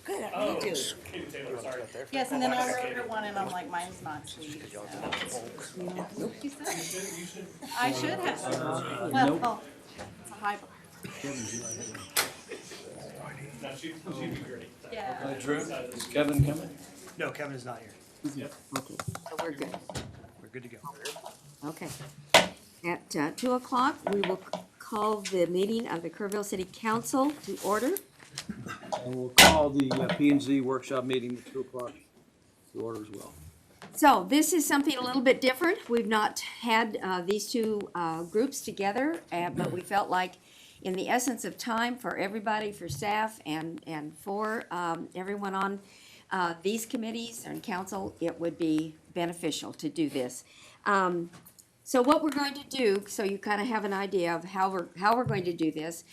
Good, Oh, me too. Katie Taylor, sorry. Yes, and then I wrote her one and I'm like, mine's not sweet. So. Nope. She said. I should have. Well, it's a high bar. No, she'd be great. Yeah. Drew, is Kevin coming? No, Kevin is not here. Okay, so we're good. We're good to go. Okay. At 2 o'clock, we will call the meeting of the Kerrville City Council to order. And we'll call the P and Z workshop meeting at 2 o'clock to order as well. So this is something a little bit different. We've not had these two groups together, but we felt like in the essence of time for everybody, for staff and for everyone on these committees and council, it would be beneficial to do this. So what we're going to do, so you kind of have an idea of how we're going to do this,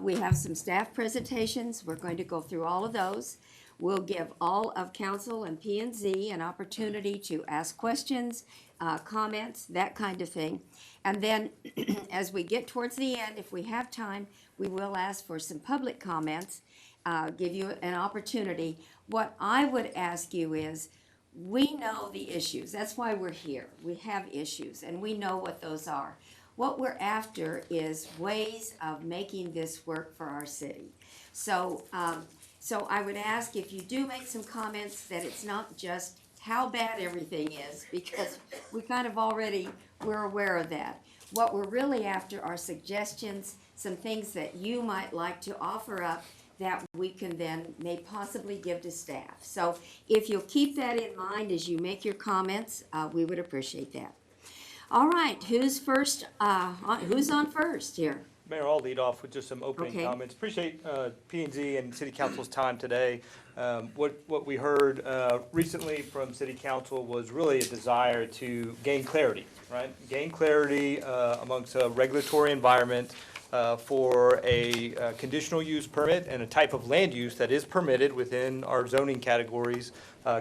we have some staff presentations. We're going to go through all of those. We'll give all of council and P&Z an opportunity to ask questions, comments, that kind of thing. And then as we get towards the end, if we have time, we will ask for some public comments, give you an opportunity. What I would ask you is, we know the issues. That's why we're here. We have issues, and we know what those are. What we're after is ways of making this work for our city. So I would ask if you do make some comments that it's not just how bad everything is, because we kind of we're aware of that. What we're really after are suggestions, some things that you might like to offer up that we can then may possibly give to staff. So if you'll keep that in mind as you make your comments, we would appreciate that. All right, who's first? Who's on first here? Mayor, I'll lead off with just some opening comments. Appreciate P&Z and City Council's time today. What we heard recently from City Council was really a desire to gain clarity, right? Gain clarity amongst a regulatory environment for a conditional use permit and a type of land use that is permitted within our zoning categories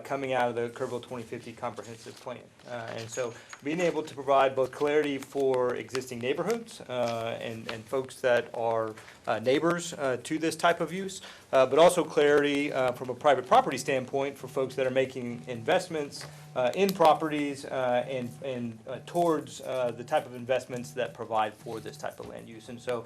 coming out of the Kerrville 2050 Comprehensive Plan. And so being able to provide both clarity for existing neighborhoods and folks that are neighbors to this type of use, but also clarity from a private property standpoint for folks that are making investments in properties and towards the type of investments that provide for this type of land use. And so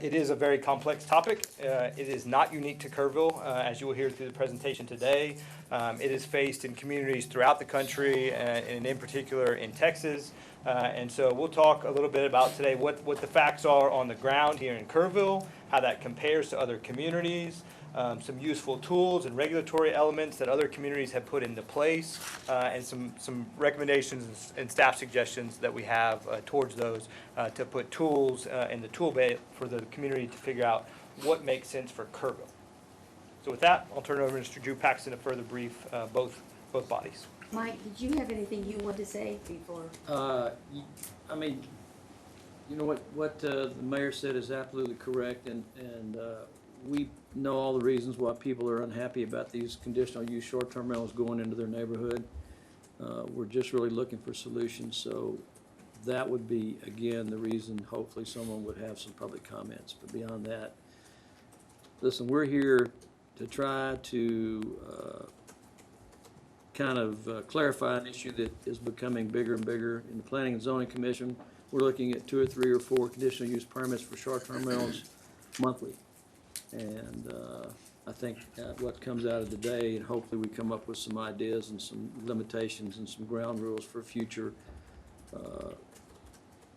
it is a very complex topic. It is not unique to Kerrville, as you will hear through the presentation today. It is faced in communities throughout the country and in particular in Texas. And so we'll talk a little bit about today what the facts are on the ground here in Kerrville, how that compares to other communities, some useful tools and regulatory elements that other communities have put into place, and some recommendations and staff suggestions that we have towards those to put tools in the tool belt for the community to figure out what makes sense for Kerrville. So with that, I'll turn it over to Mr. Drew Paxton to further brief both bodies. Mike, did you have anything you want to say before? I mean, you know what the mayor said is absolutely correct, and we know all the reasons why people are unhappy about these conditional use short-term rentals going into their neighborhood. We're just really looking for solutions, so that would be, again, the reason hopefully someone would have some public comments. But beyond that, listen, we're here to try to kind of clarify an issue that is becoming bigger and bigger. In the Planning and Zoning Commission, we're looking at 2 or 3 or 4 conditional use permits for short-term rentals monthly. And I think what comes out of today, and hopefully we come up with some ideas and some limitations and some ground rules for future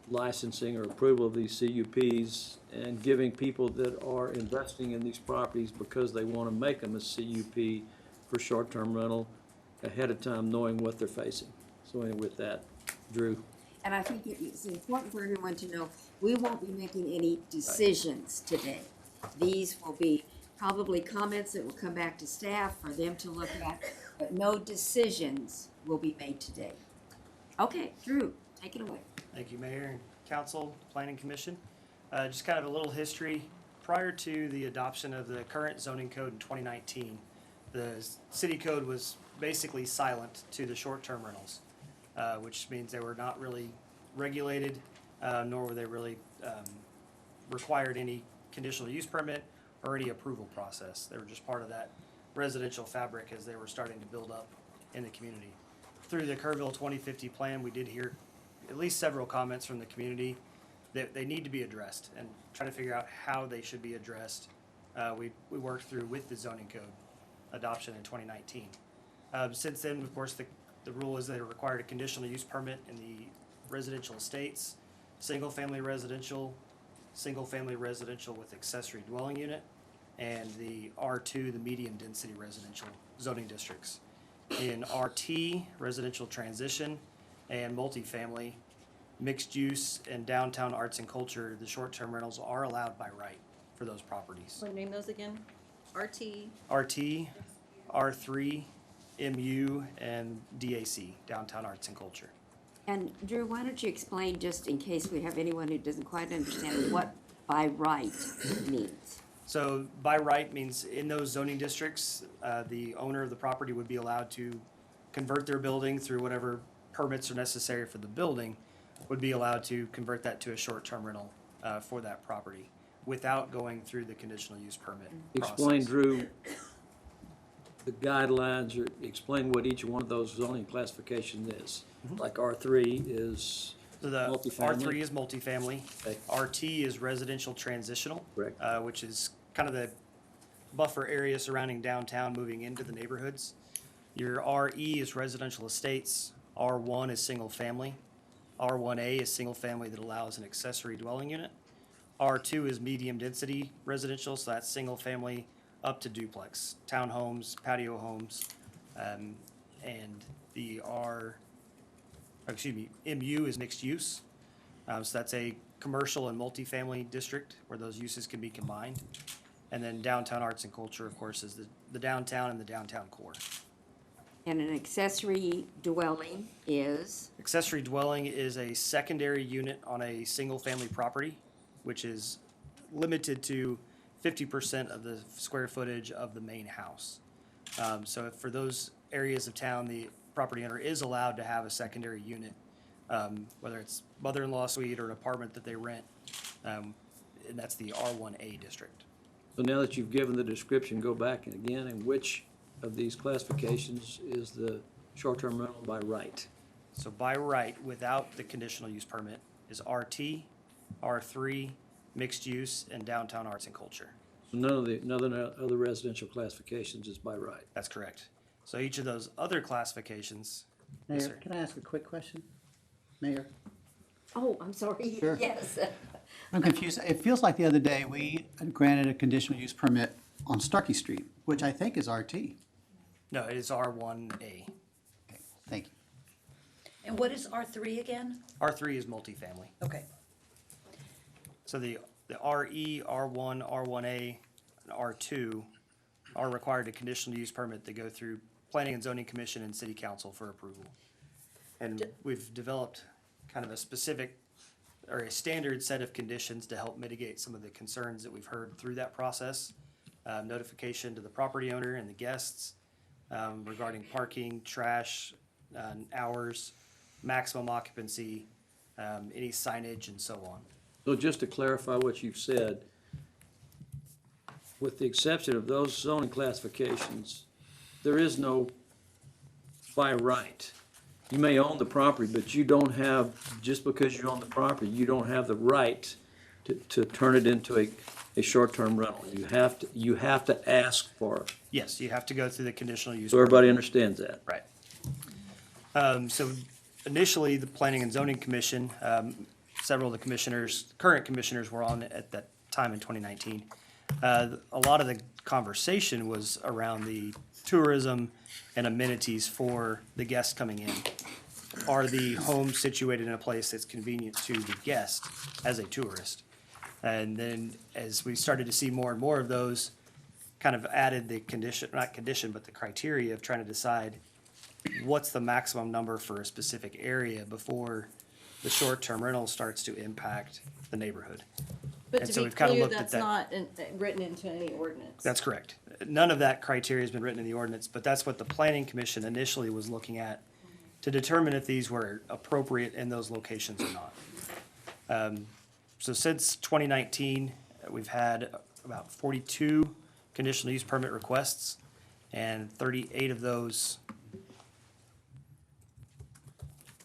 licensing or approval of these CUPs, and giving people that are investing in these properties because they want to make them a CUP for short-term rental ahead of time, knowing what they're facing. So anyway, with that, Drew. And I think it's important for everyone to know, we won't be making any decisions today. These will be probably comments that will come back to staff for them to look at, but no decisions will be made today. Okay, Drew, take it away. Thank you, Mayor and Council, Planning Commission. Just kind of a little history. Prior to the adoption of the current zoning code in 2019, the city code was basically silent to the short-term rentals, which means they were not really regulated, nor were they really required any conditional use permit or any approval process. They were just part of that residential fabric as they were starting to build up in the community. Through the Kerrville 2050 plan, we did hear at least several comments from the community that they need to be addressed and try to figure out how they should be addressed. We worked through with the zoning code adoption in 2019. Since then, of course, the rule is they required a conditional use permit in the residential estates, single-family residential with accessory dwelling unit, and the R2, the medium-density residential zoning districts. In RT, residential transition, and multifamily, mixed use, and downtown arts and culture, the short-term rentals are allowed by right for those properties. Want to name those again? RT, RT, R3, MU, and DAC, downtown arts and culture. And Drew, why don't you explain, just in case we have anyone who doesn't quite understand, what by right means? So by right means in those zoning districts, the owner of the property would be allowed to convert their building through whatever permits are necessary for the building, would be allowed to convert that to a short-term rental for that property without going through the conditional use permit process. Explain, Drew, the guidelines, or explain what each one of those zoning classifications is. Like R3 is So the multifamily. R3 is multifamily. Okay. RT is residential transitional. Correct. Which is kind of the buffer area surrounding downtown moving into the neighborhoods. Your RE is residential estates. R1 is single family. R1A is single family that allows an accessory dwelling unit. R2 is medium density residential, so that's single family up to duplex, townhomes, patio homes. And the MU is mixed use. So that's a commercial and multifamily district where those uses can be combined. And then downtown arts and culture, of course, is the downtown and the downtown core. And an accessory dwelling is, Accessory dwelling is a secondary unit on a single-family property, which is limited to 50% of the square footage of the main house. So if for those areas of town, the property owner is allowed to have a secondary unit, whether it's mother-in-law suite or an apartment that they rent, and that's the R1A district. So now that you've given the description, go back and again, and which of these classifications is the short-term rental by right? So by right, without the conditional use permit, is RT, R3, mixed use, and downtown arts and culture. So none of the other residential classifications is by right. That's correct. So each of those other classifications, yes, Mayor, sir. can I ask a quick question? Mayor? oh, I'm sorry, Sure. yes. I'm confused. It feels like the other day we granted a conditional use permit on Starkey Street, which I think is RT. No, it is R1A. Okay, thank you. And what is R3 again? R3 is multifamily. Okay. So the RE, R1, R1A, and R2 are required a conditional use permit to go through Planning and Zoning Commission and City Council for approval. And we've developed kind of a specific or a standard set of conditions to help mitigate some of the concerns that we've heard through that process. Notification to the property owner and the guests regarding parking, trash, hours, maximum occupancy, any signage, and so on. So just to clarify what you've said, with the exception of those zoning classifications, there is no by right. You may own the property, but you don't have, just because you own the property, you don't have the right to turn it into a short-term rental. You have to ask for it. Yes, you have to go through the conditional use. So everybody understands that. Right. So initially, the Planning and Zoning Commission, several of the commissioners, current commissioners were on at that time in 2019. A lot of the conversation was around the tourism and amenities for the guests coming in. Are the homes situated in a place that's convenient to the guest as a tourist? And then as we started to see more and more of those, kind of added the condition, not condition, but the criteria of trying to decide what's the maximum number for a specific area before the short-term rental starts to impact the neighborhood. but And to so be we've kinda clear, looked at that's that. not written into any ordinance. That's correct. None of that criteria has been written in the ordinance, but that's what the Planning Commission initially was looking at to determine if these were appropriate in those locations or not. So since 2019, we've had about 42 conditional use permit requests, And 38 of those,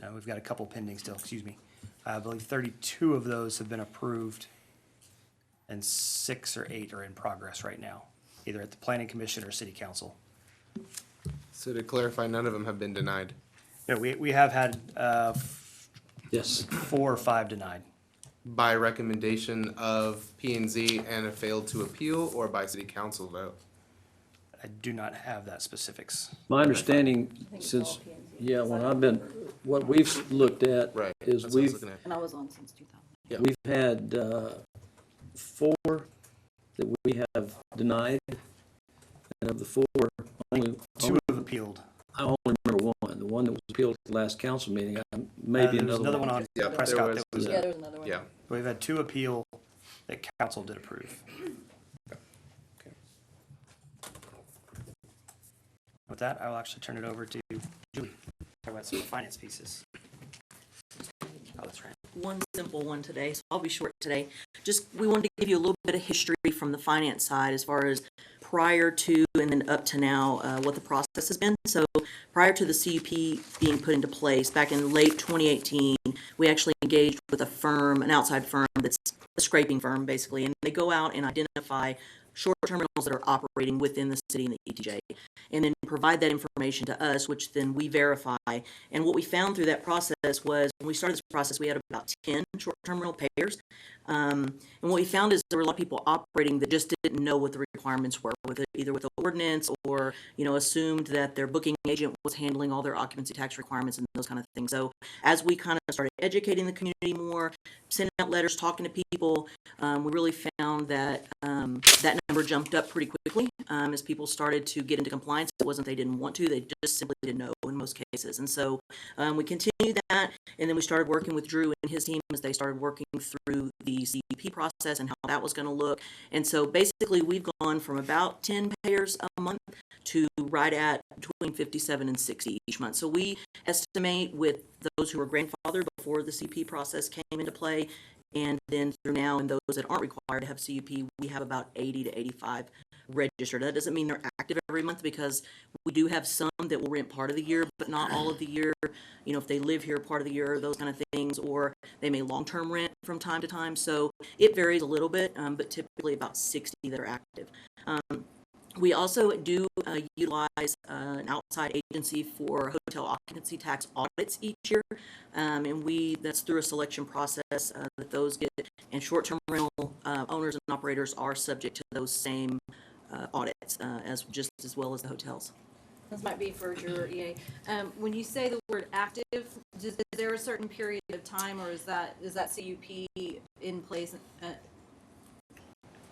no, we've got a couple pending still, excuse me. I believe 32 of those have been approved, and 6 or 8 are in progress right now, either at the planning commission or city council. So to clarify, none of them have been denied. No, we have had Yes. 4 or 5 denied. By recommendation of P&Z and have failed to appeal, or by city council vote? I do not have that specifics. My understanding, since, yeah, what we've looked at Right. is that's what I was we've, looking at. And I was on since 2000. Yeah. we've had 4 that we have denied. And of the 4, only 2 have appealed. I only remember one, the one that was appealed at the last council meeting, maybe There was another another one on Yeah, there Prescott was- that was, Yeah, there was another one. Yeah. we've had 2 appeal that council did approve. With that, I will actually turn it over to Julie, talk about some of the finance pieces. Oh, that's right. One simple one today, so I'll be short today. Just, we wanted to give you a little bit of history from the finance side as far as prior to and then up to now, what the process has been. So prior to the CUP being put into place, back in late 2018, we actually engaged with a firm, an outside firm that's a scraping firm, basically, and they go out and identify short-term rentals that are operating within the city and the ETJ, and then provide that information to us, which then we verify. And what we found through that process was, when we started this process, we had about 10 short-term rental payers. And what we found is there were a lot of people operating that just didn't know what the requirements were, either with the ordinance or, assumed that their booking agent was handling all their occupancy tax requirements and those kind of things. So as we kind of started educating the community more, sending out letters, talking to people, we really found that that number jumped up pretty quickly as people started to get into compliance. It wasn't they didn't want to, they just simply didn't know in most cases. And so we continued that, and then we started working with Drew and his team as they started working through the CUP process and how that was going to look. And so basically we've gone from about 10 payers a month to right at between 57 and 60 each month. So we estimate with those who were grandfathered before the CUP process came into play, and then through now, and those that aren't required to have CUP, we have about 80 to 85 registered. That doesn't mean they're active every month, because we do have some that will rent part of the year, but not all of the year. If they live here part of the year, those kind of things, or they may long-term rent from time to time. So it varies a little bit, but typically about 60 that are active. We also do utilize an outside agency for hotel occupancy tax audits each year, and that's through a selection process that those get, and short-term rental owners and operators are subject to those same audits as well as the hotels. This might be for your EA. When you say the word active, is there a certain period of time, or is that CUP in place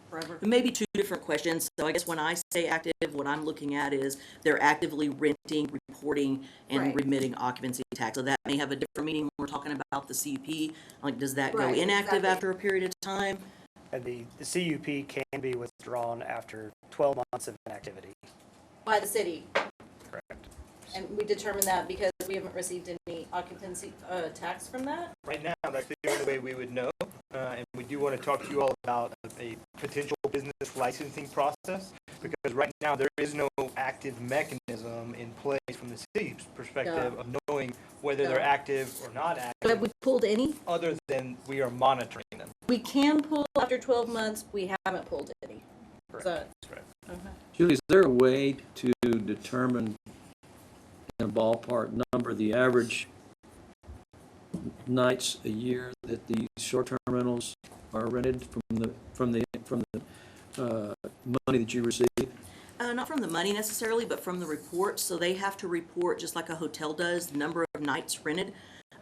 forever? Maybe 2 different questions. So I guess when I say active, what I'm looking at is they're actively renting, reporting, and Right. remitting occupancy tax. So that may have a different meaning when we're talking about the CUP. Like, does that go Right, inactive exactly. after a period of time? And the CUP can be withdrawn after 12 months of inactivity. By the city, Correct. and we determined that because we haven't received any occupancy tax from that? Right now, that's the only way we would know, and we do want to talk to you all about a potential business licensing process, because right now there is no active mechanism in place from the city's perspective of knowing whether they're active or not Have active, we pulled any? other than we are monitoring them. We can pull after 12 months, we haven't pulled any. Correct. So, That's correct. Julie, is there a way to determine in a ballpark number the average nights a year that these short-term rentals are rented from the money that you receive? Not from the money necessarily, but from the reports. So they have to report, just like a hotel does, the number of nights rented,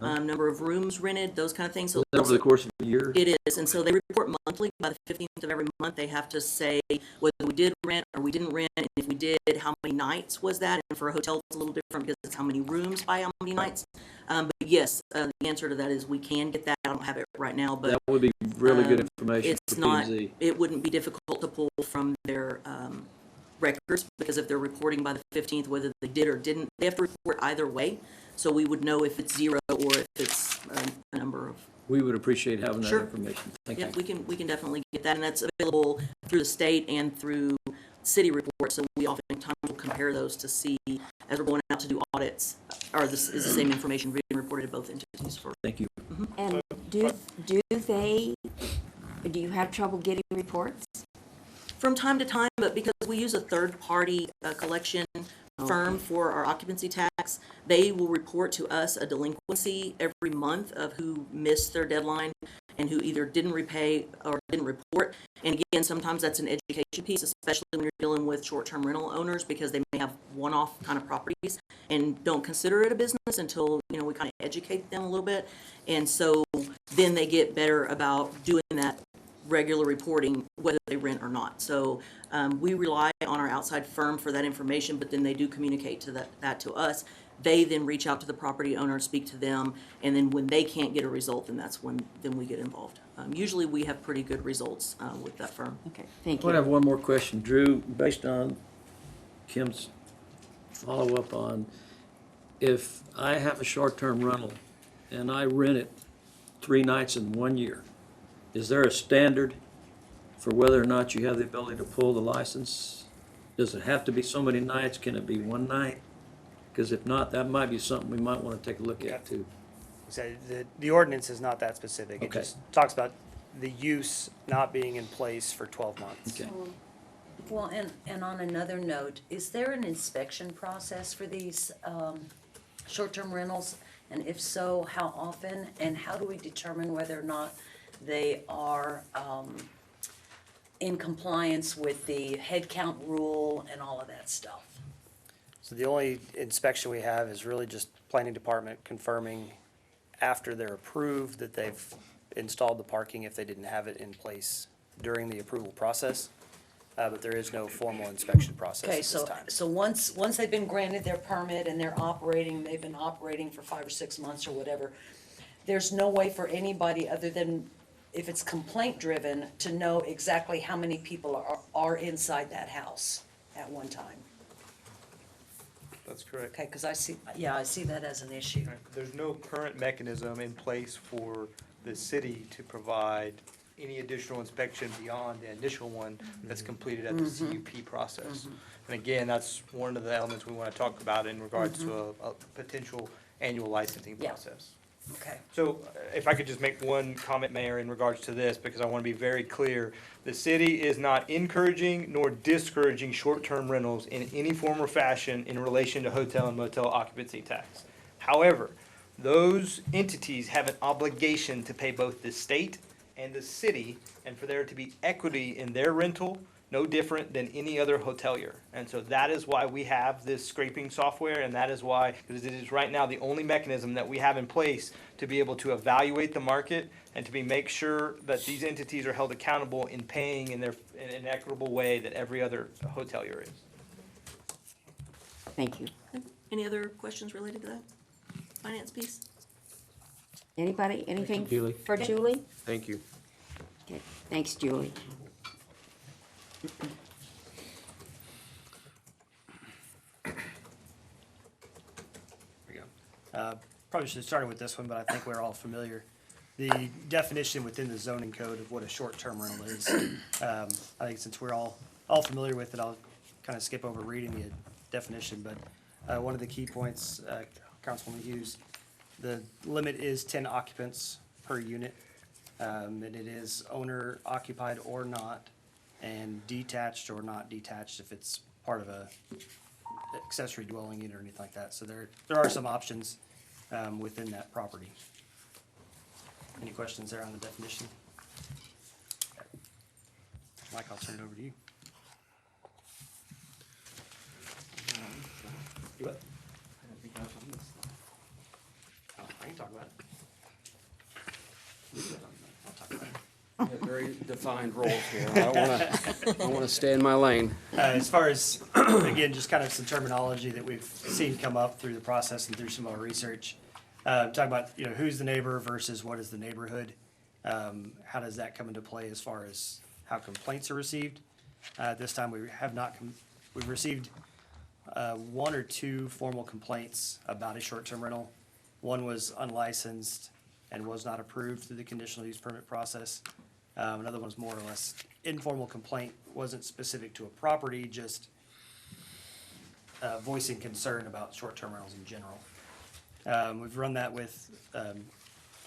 number of rooms rented, those kind of things. So Over the course of a year? it is, and so they report monthly. By the 15th of every month, they have to say whether we did rent or we didn't rent, and if we did, how many nights was that? And for a hotel, it's a little different because it's how many rooms by how many nights. But yes, the answer to that is we can get that. I don't have it right now, but That would be really good information it's for not. P&Z. It wouldn't be difficult to pull from their records, because if they're reporting by the 15th, whether they did or didn't, they have to report either way. So we would know if it's 0 or if it's a number of. We would appreciate having that Sure. information. Thank Yeah, you. we can definitely get that, and that's available through the state and through city reports, so we oftentimes will compare those to see, as we're going out to do audits, are this, is the same information being reported to both entities for. Thank you. And do you have trouble getting reports? From time to time, but because we use a third-party collection firm for our occupancy tax, they will report to us a delinquency every month of who missed their deadline and who either didn't repay or didn't report. And again, sometimes that's an education piece, especially when you're dealing with short-term rental owners, because they may have one-off kind of properties and don't consider it a business until, you know, we kind of educate them a little bit. And so then they get better about doing that regular reporting, whether they rent or not. So we rely on our outside firm for that information, but then they do communicate to that to us. They then reach out to the property owner, speak to them, and then when they can't get a result, then that's when then we get involved. Usually we have pretty good results with that firm. Okay, thank I have you. one more question, Drew, based on Kim's follow-up on, if I have a short-term rental and I rent it 3 nights in 1 year, is there a standard for whether or not you have the ability to pull the license? Does it have to be so many nights? Can it be 1 night? Because if not, that might be something we might want to take a look at too. So the ordinance is not that specific. It Okay. just talks about the use not being in place for 12 months. Okay. Well, and on another note, is there an inspection process for these short-term rentals? And if so, how often? And how do we determine whether or not they are in compliance with the head count rule and all of that stuff? So the only inspection we have is really just planning department confirming after they're approved that they've installed the parking if they didn't have it in place during the approval process. But there is no formal inspection process at Okay, this time. so once they've been granted their permit and they're operating, they've been operating for 5 or 6 months or whatever, there's no way for anybody other than, if it's complaint driven, to know exactly how many people are inside that house at one time. That's correct. Okay, because I see that as an issue. There's no current mechanism in place for the city to provide any additional inspection beyond the initial one that's completed at the CUP process. And again, that's one of the elements we want to talk about in regards to a potential annual licensing Yeah. process. Okay. So if I could just make one comment, Mayor, in regards to this, because I want to be very clear. The city is not encouraging nor discouraging short-term rentals in any form or fashion in relation to hotel and motel occupancy tax. However, those entities have an obligation to pay both the state and the city, and for there to be equity in their rental, no different than any other hotelier. And so that is why we have this scraping software, and that is why, because it is right now the only mechanism that we have in place to be able to evaluate the market and to make sure that these entities are held accountable in paying in an equitable way that every other hotelier is. Thank you. Any other questions related to that finance piece? Anybody, anything Julie. for Julie? Thank you. Okay, thanks, Julie. Probably should have started with this one, but I think we're all familiar. The definition within the zoning code of what a short-term rental is. I think since we're all familiar with it, I'll kind of skip over reading the definition, but one of the key points, Councilwoman Hughes, the limit is 10 occupants per unit, and it is owner occupied or not, and detached or not detached if it's part of a accessory dwelling unit or anything like that. So there are some options within that property. Any questions there on the definition? Mike, I'll turn it over to you. You what? Oh, I can talk about it. I'll talk about it. Very defined roles here. I don't wanna stay in my lane. As far as, again, just kind of some terminology that we've seen come up through the process and through some of our research. Talking about, who's the neighbor versus what is the neighborhood. How does that come into play as far as how complaints are received? This time we have not, we've received 1 or 2 formal complaints about a short-term rental. One was unlicensed and was not approved through the conditional use permit process. Another one was more or less informal complaint, wasn't specific to a property, just voicing concern about short-term rentals in general. We've run that with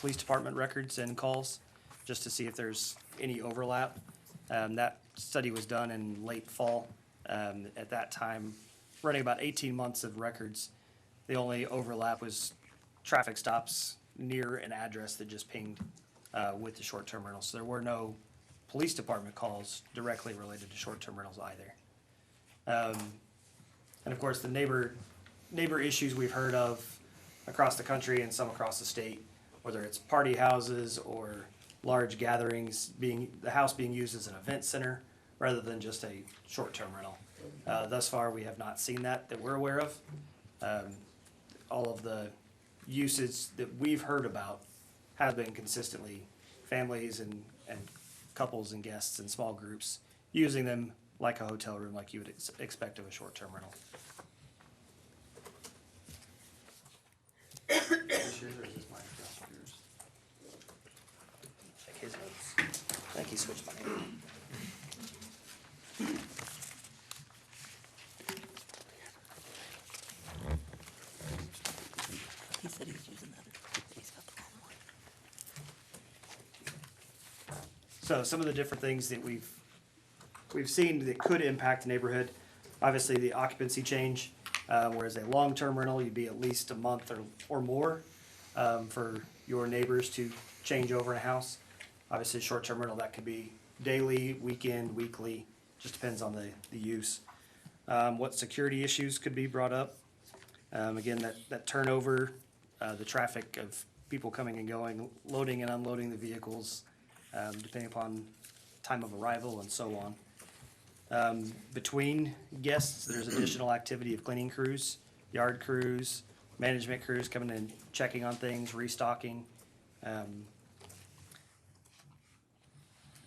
police department records and calls, just to see if there's any overlap. That study was done in late fall. At that time, running about 18 months of records. The only overlap was traffic stops near an address that just pinged with the short-term rentals. So there were no police department calls directly related to short-term rentals either. And of course, the neighbor issues we've heard of across the country and some across the state, whether it's party houses or large gatherings, the house being used as an event center rather than just a short-term rental. Thus far, we have not seen that we're aware of. All of the usage that we've heard about have been consistently families and couples and guests and small groups using them like a hotel room, like you would expect of a short-term rental. Check his notes. I think he switched my name. He said he's using the other. He's got the wrong one. So some of the different things that we've seen that could impact the neighborhood, obviously the occupancy change, whereas a long-term rental, you'd be at least a month or more for your neighbors to change over in a house. Obviously, short-term rental, that could be daily, weekend, weekly, just depends on the use. What security issues could be brought up? Again, that turnover, the traffic of people coming and going, loading and unloading the vehicles, depending upon time of arrival and so on. Between guests, there's additional activity of cleaning crews, yard crews, management crews coming in, checking on things, restocking.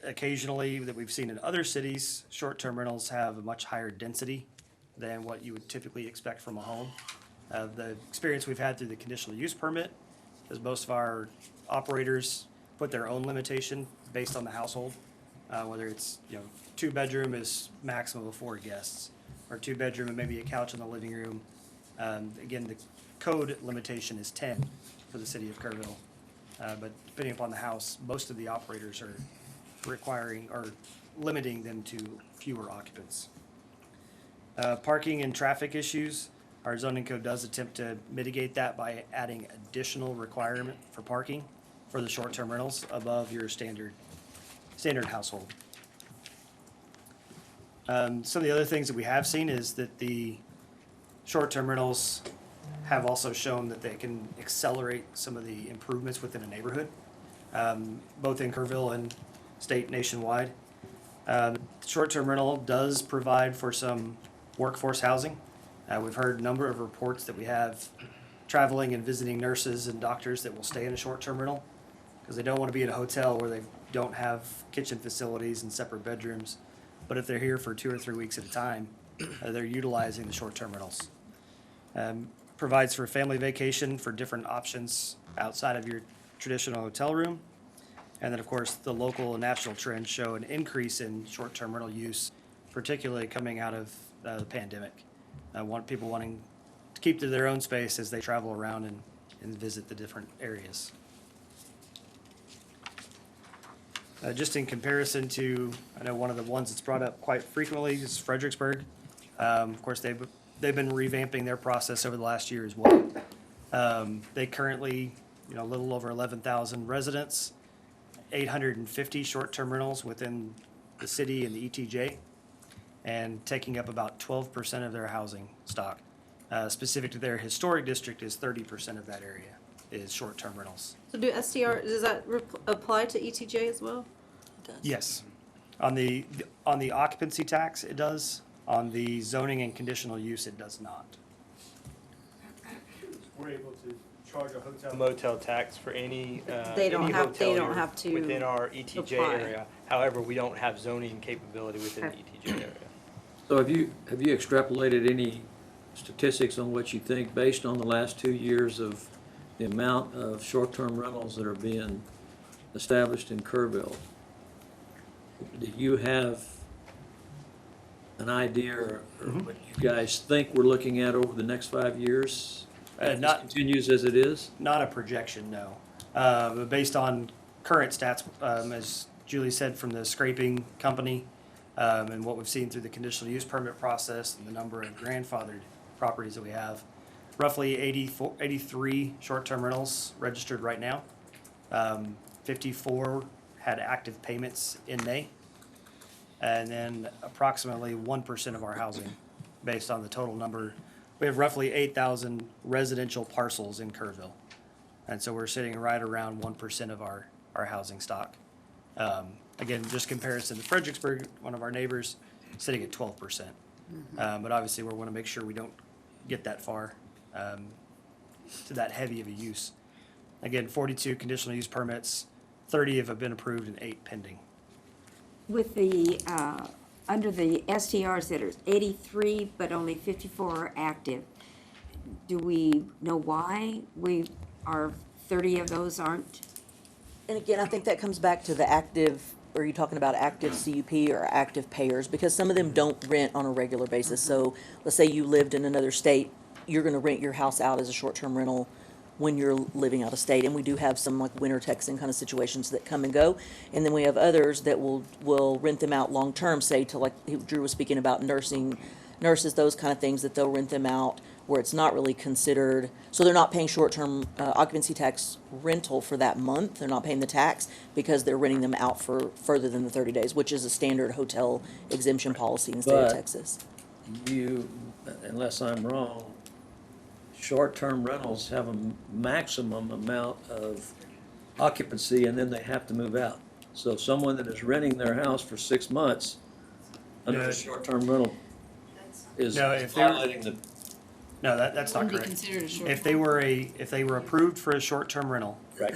Occasionally, that we've seen in other cities, short-term rentals have a much higher density than what you would typically expect from a home. The experience we've had through the conditional use permit is most of our operators put their own limitation based on the household. Whether it's, 2-bedroom is maximum of 4 guests, or 2-bedroom and maybe a couch in the living room. Again, the code limitation is 10 for the city of Kerrville. But depending upon the house, most of the operators are requiring or limiting them to fewer occupants. Parking and traffic issues, our zoning code does attempt to mitigate that by adding additional requirement for parking for the short-term rentals above your standard household. Some of the other things that we have seen is that the short-term rentals have also shown that they can accelerate some of the improvements within a neighborhood, both in Kerrville and state nationwide. Short-term rental does provide for some workforce housing. We've heard a number of reports that we have traveling and visiting nurses and doctors that will stay in a short-term rental because they don't want to be in a hotel where they don't have kitchen facilities and separate bedrooms. But if they're here for 2 or 3 weeks at a time, they're utilizing the short-term rentals. Provides for family vacation for different options outside of your traditional hotel room. And then, of course, the local and national trends show an increase in short-term rental use, particularly coming out of the pandemic. People wanting to keep to their own space as they travel around and visit the different areas. Just in comparison to, I know one of the ones that's brought up quite frequently is Fredericksburg. Of course, they've been revamping their process over the last year as well. They currently, a little over 11,000 residents, 850 short-term rentals within the city and the ETJ, and taking up about 12% of their housing stock. Specific to their historic district is 30% of that area is short-term rentals. So does that apply to ETJ as well? It does. Yes. On the occupancy tax, it does. On the zoning and conditional use, it does not. We're able to charge a hotel motel tax for any They don't any have- hotel they don't here have to within our ETJ apply. area. However, we don't have zoning capability within the ETJ area. So have you extrapolated any statistics on what you think based on the last 2 years of the amount of short-term rentals that are being established in Kerrville? do you have an idea or what you guys think we're looking at over the next 5 years? If this Not- continues as it is? Not a projection, no. But based on current stats, as Julie said, from the scraping company, and what we've seen through the conditional use permit process and the number of grandfathered properties that we have, roughly 83 short-term rentals registered right now. 54 had active payments in May. And then approximately 1% of our housing, based on the total number. We have roughly 8,000 residential parcels in Kerrville. And so we're sitting right around 1% of our housing stock. Again, just comparison to Fredericksburg, one of our neighbors, sitting at 12%. But obviously, we want to make sure we don't get that far, to that heavy of a use. Again, 42 conditional use permits, 30 have been approved and 8 pending. With the, under the STRs that are 83, but only 54 are active, do we know why 30 of those aren't? And again, I think that comes back to the active, are you talking about active CUP or active payers? Because some of them don't rent on a regular basis. So let's say you lived in another state, you're gonna rent your house out as a short-term rental when you're living out of state. And we do have some like winter Texan kind of situations that come and go. And then we have others that will rent them out long-term, say to like Drew was speaking about nurses, those kind of things, that they'll rent them out where it's not really considered, so they're not paying short-term occupancy tax rental for that month. They're not paying the tax because they're renting them out for further than the 30 days, which is a standard hotel exemption policy in the state of But- Texas. You, unless I'm wrong, short-term rentals have a maximum amount of occupancy and then they have to move out. So someone that is renting their house for 6 months under No. a short-term rental is No, if they're- violating the. No, that's not Wouldn't be correct. considered a short. If they were approved for a short-term rental, Right.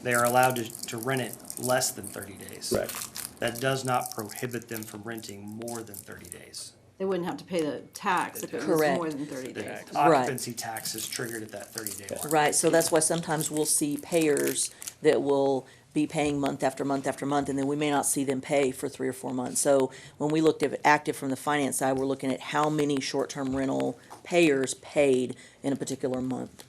they are allowed to rent it less than 30 days. Right. That does not prohibit them from renting more than 30 days. They wouldn't have to pay the tax if it was Correct. more than 30 The days. occupancy tax is triggered at that 30-day mark. Right, so that's why sometimes we'll see payers that will be paying month after month after month, and then we may not see them pay for 3 or 4 months. So when we looked at active from the finance side, we're looking at how many short-term rental payers paid in a particular month.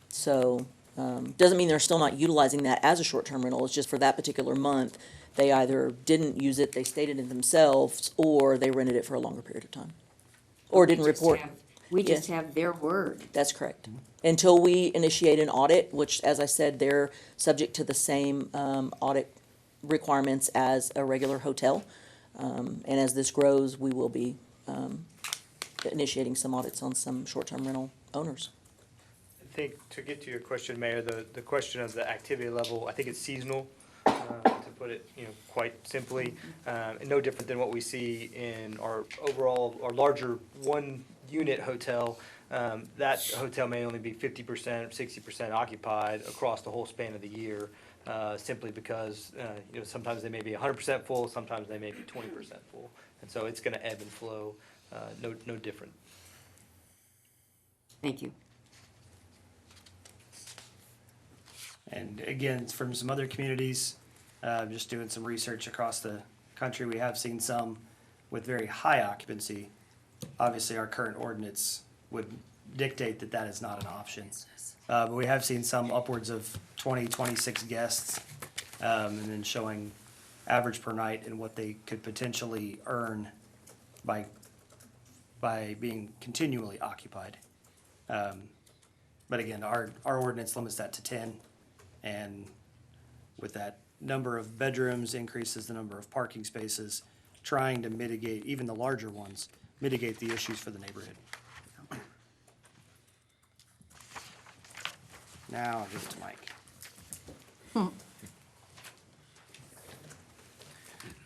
So, doesn't mean they're still not utilizing that as a short-term rental, it's just for that particular month, they either didn't use it, they stated it themselves, or they rented it for a longer period of time. Or didn't report. We just have their word. That's correct. Until we initiate an audit, which, as I said, they're subject to the same audit requirements as a regular hotel. And as this grows, we will be initiating some audits on some short-term rental owners. I think, to get to your question, Mayor, the question of the activity level, I think it's seasonal, to put it, quite simply, and no different than what we see in our overall, our larger one-unit hotel. That hotel may only be 50% or 60% occupied across the whole span of the year, simply because, sometimes they may be 100% full, sometimes they may be 20% full. And so it's gonna ebb and flow, no different. Thank you. And again, from some other communities, just doing some research across the country, we have seen some with very high occupancy. Obviously, our current ordinance would dictate that that is not an option. But we have seen some upwards of 20, 26 guests, and then showing average per night and what they could potentially earn by being continually occupied. But again, our ordinance limits that to 10. And with that number of bedrooms, increases the number of parking spaces, trying to mitigate, even the larger ones, mitigate the issues for the neighborhood. Now I'll give it to Mike.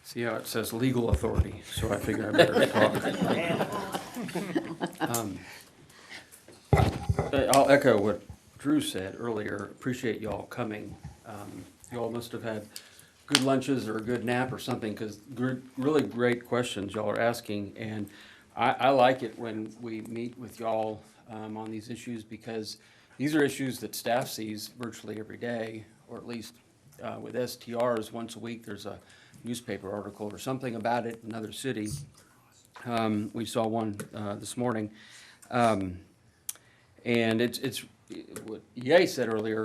See how it says legal authority, so I figure I better talk. I'll echo what Drew said earlier. Appreciate y'all coming. Y'all must have had good lunches or a good nap or something, because really great questions y'all are asking. And I like it when we meet with y'all on these issues, because these are issues that staff sees virtually every day, or at least with STRs once a week. There's a newspaper article or something about it in another city. We saw one this morning. And it's what EA said earlier,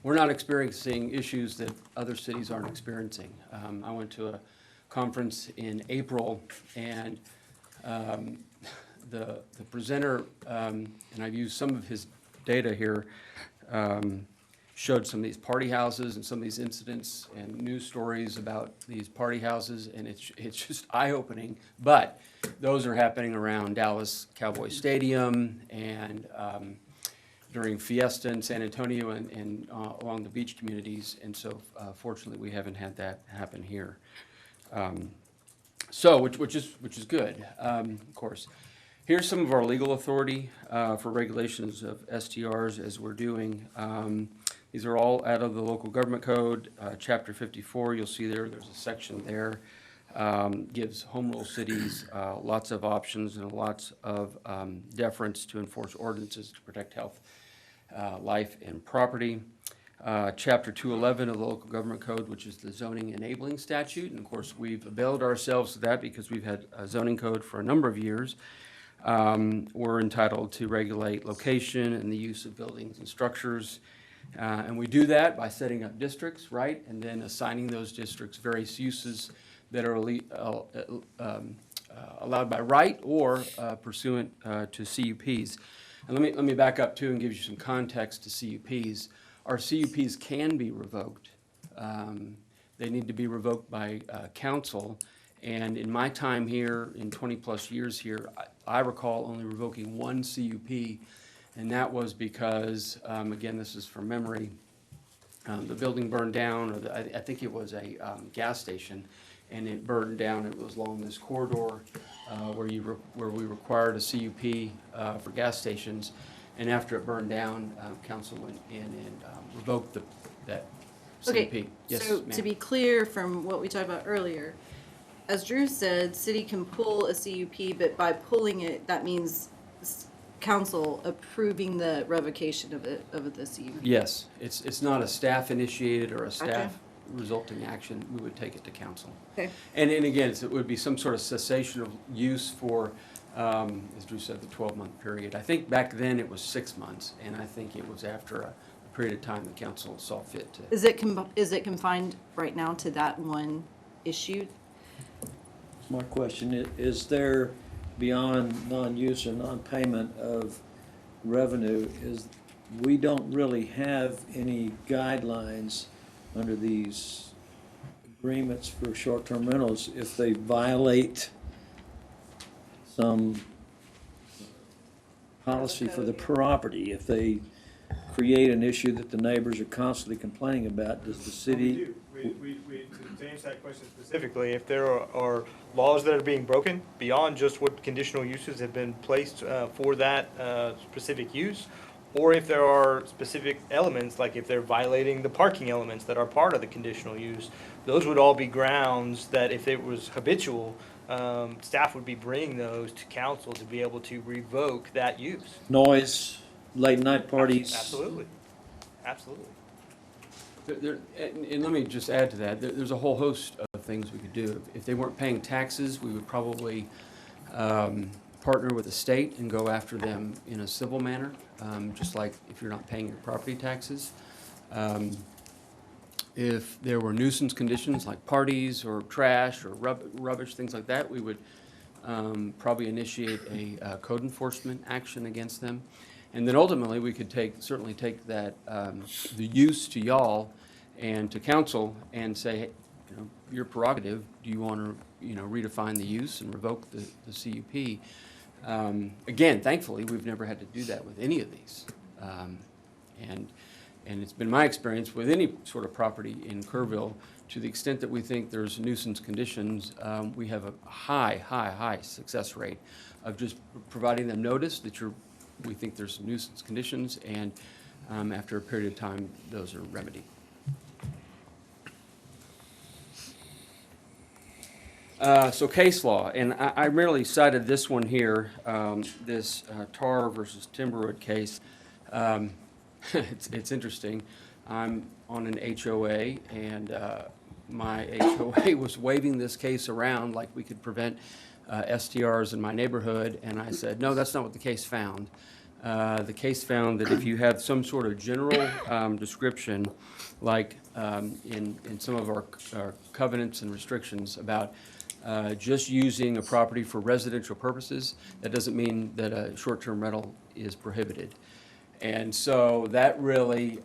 we're not experiencing issues that other cities aren't experiencing. I went to a conference in April, and the presenter, and I've used some of his data here, showed some of these party houses and some of these incidents and news stories about these party houses, and it's just eye-opening. But those are happening around Dallas Cowboy Stadium and during Fiesta in San Antonio and along the beach communities, and so fortunately we haven't had that happen here. Which is good, of course. Here's some of our legal authority for regulations of STRs as we're doing. These are all out of the local government code, chapter 54. You'll see there's a section there. Gives home rule cities lots of options and lots of deference to enforce ordinances to protect health, life, and property. Chapter 211 of the local government code, which is the zoning enabling statute. And of course, we've availed ourselves of that because we've had a zoning code for a number of years. We're entitled to regulate location and the use of buildings and structures. And we do that by setting up districts, right? And then assigning those districts various uses that are allowed by right or pursuant to CUPs. And let me back up too and give you some context to CUPs. Our CUPs can be revoked. They need to be revoked by council. And in my time here, in 20-plus years here, I recall only revoking one CUP, and that was because, again, this is from memory, the building burned down, or I think it was a gas station, and it burned down. It was along this corridor where we required a CUP for gas stations, and after it burned down, council went in and revoked that CUP. Okay, Yes, so ma'am. to be clear from what we talked about earlier, as Drew said, city can pull a CUP, but by pulling it, that means council approving the revocation of the CUP. Yes, it's not a staff initiated or a staff resulting action. We would take it to council. Okay. And again, it would be some sort of cessation of use for, as Drew said, the 12-month period. I think back then it was 6 months, and I think it was after a period of time the council saw fit to. Is it confined right now to that one issue? My question is there, beyond non-use or non-payment of revenue, we don't really have any guidelines under these agreements for short-term rentals if they violate some policy for the property, if they create an issue that the neighbors are constantly complaining about, does the city? To answer that question specifically, if there are laws that are being broken beyond just what conditional uses have been placed for that specific use, or if there are specific elements, like if they're violating the parking elements that are part of the conditional use, those would all be grounds that if it was habitual, staff would be bringing those to council to be able to revoke that use. Noise, late night parties? Absolutely, absolutely. And let me just add to that, there's a whole host of things we could do. If they weren't paying taxes, we would probably partner with the state and go after them in a civil manner, just like if you're not paying your property taxes. If there were nuisance conditions like parties or trash or rubbish, things like that, we would probably initiate a code enforcement action against them. And then ultimately, we could certainly take that, the use to y'all and to council and say, hey, your prerogative, do you want to, redefine the use and revoke the CUP? Again, thankfully, we've never had to do that with any of these. And it's been my experience with any sort of property in Kerrville, to the extent that we think there's nuisance conditions, we have a high success rate of just providing them notice that we think there's some nuisance conditions, and after a period of time, those are remedied. So case law, and I merely cited this one here, this Tar versus Timberwood case. It's interesting. I'm on an HOA, and my HOA was waving this case around like we could prevent STRs in my neighborhood, and I said, no, that's not what the case found. The case found that if you have some sort of general description, like in some of our covenants and restrictions about just using a property for residential purposes, that doesn't mean that a short-term rental is prohibited. And so that really,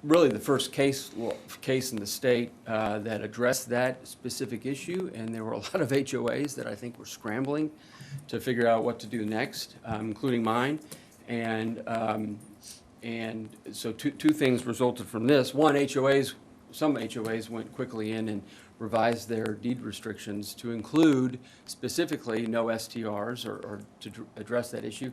really the first case in the state that addressed that specific issue, and there were a lot of HOAs that I think were scrambling to figure out what to do next, including mine. And so two things resulted from this. One, some HOAs went quickly in and revised their deed restrictions to include specifically no STRs or to address that issue.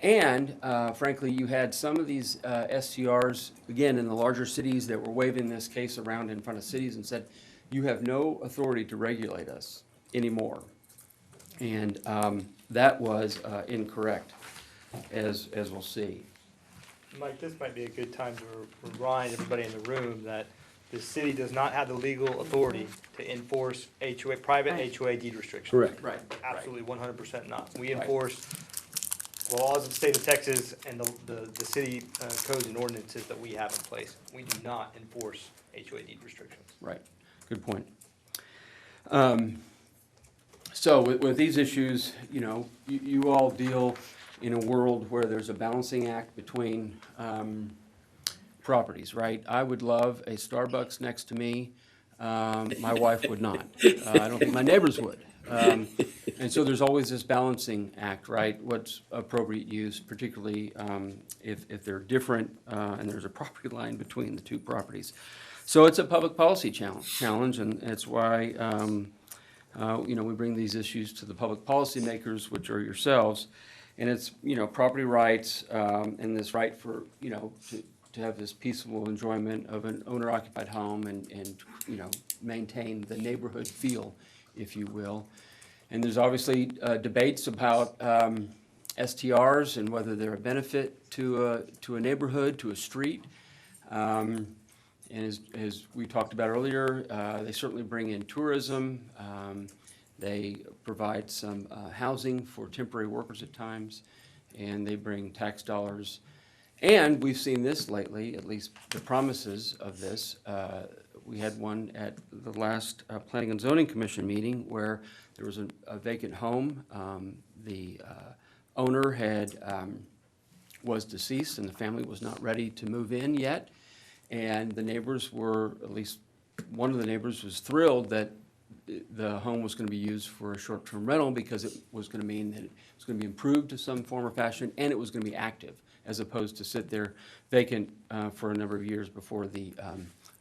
And frankly, you had some of these STRs, again, in the larger cities that were waving this case around in front of cities and said, you have no authority to regulate us anymore. And that was incorrect, as we'll see. Mike, this might be a good time to remind everybody in the room that the city does not have the legal authority to enforce private HOA deed restrictions. Correct. Right. Absolutely, 100% not. We enforce laws of the state of Texas and the city codes and ordinances that we have in place. We do not enforce HOA deed restrictions. Right. Good point. So with these issues, you all deal in a world where there's a balancing act between properties, right? I would love a Starbucks next to me. My wife would not. I don't think my neighbors would. And so there's always this balancing act, right? What's appropriate use, particularly if they're different and there's a property line between the two properties. So it's a public policy challenge, and that's why we bring these issues to the public policy makers, which are yourselves. And it's, property rights and this right for, to have this peaceful enjoyment of an owner-occupied home and maintain the neighborhood feel, if you will. And there's obviously debates about STRs and whether they're a benefit to a neighborhood, to a street. And as we talked about earlier, they certainly bring in tourism. They provide some housing for temporary workers at times, and they bring tax dollars. And we've seen this lately, at least the promises of this. We had one at the last Planning and Zoning Commission meeting where there was a vacant home. The owner was deceased, and the family was not ready to move in yet. And the neighbors were, at least one of the neighbors was thrilled that the home was going to be used for a short-term rental because it was going to mean that it was going to be improved to some form or fashion, and it was going to be active, as opposed to sit there vacant for a number of years before the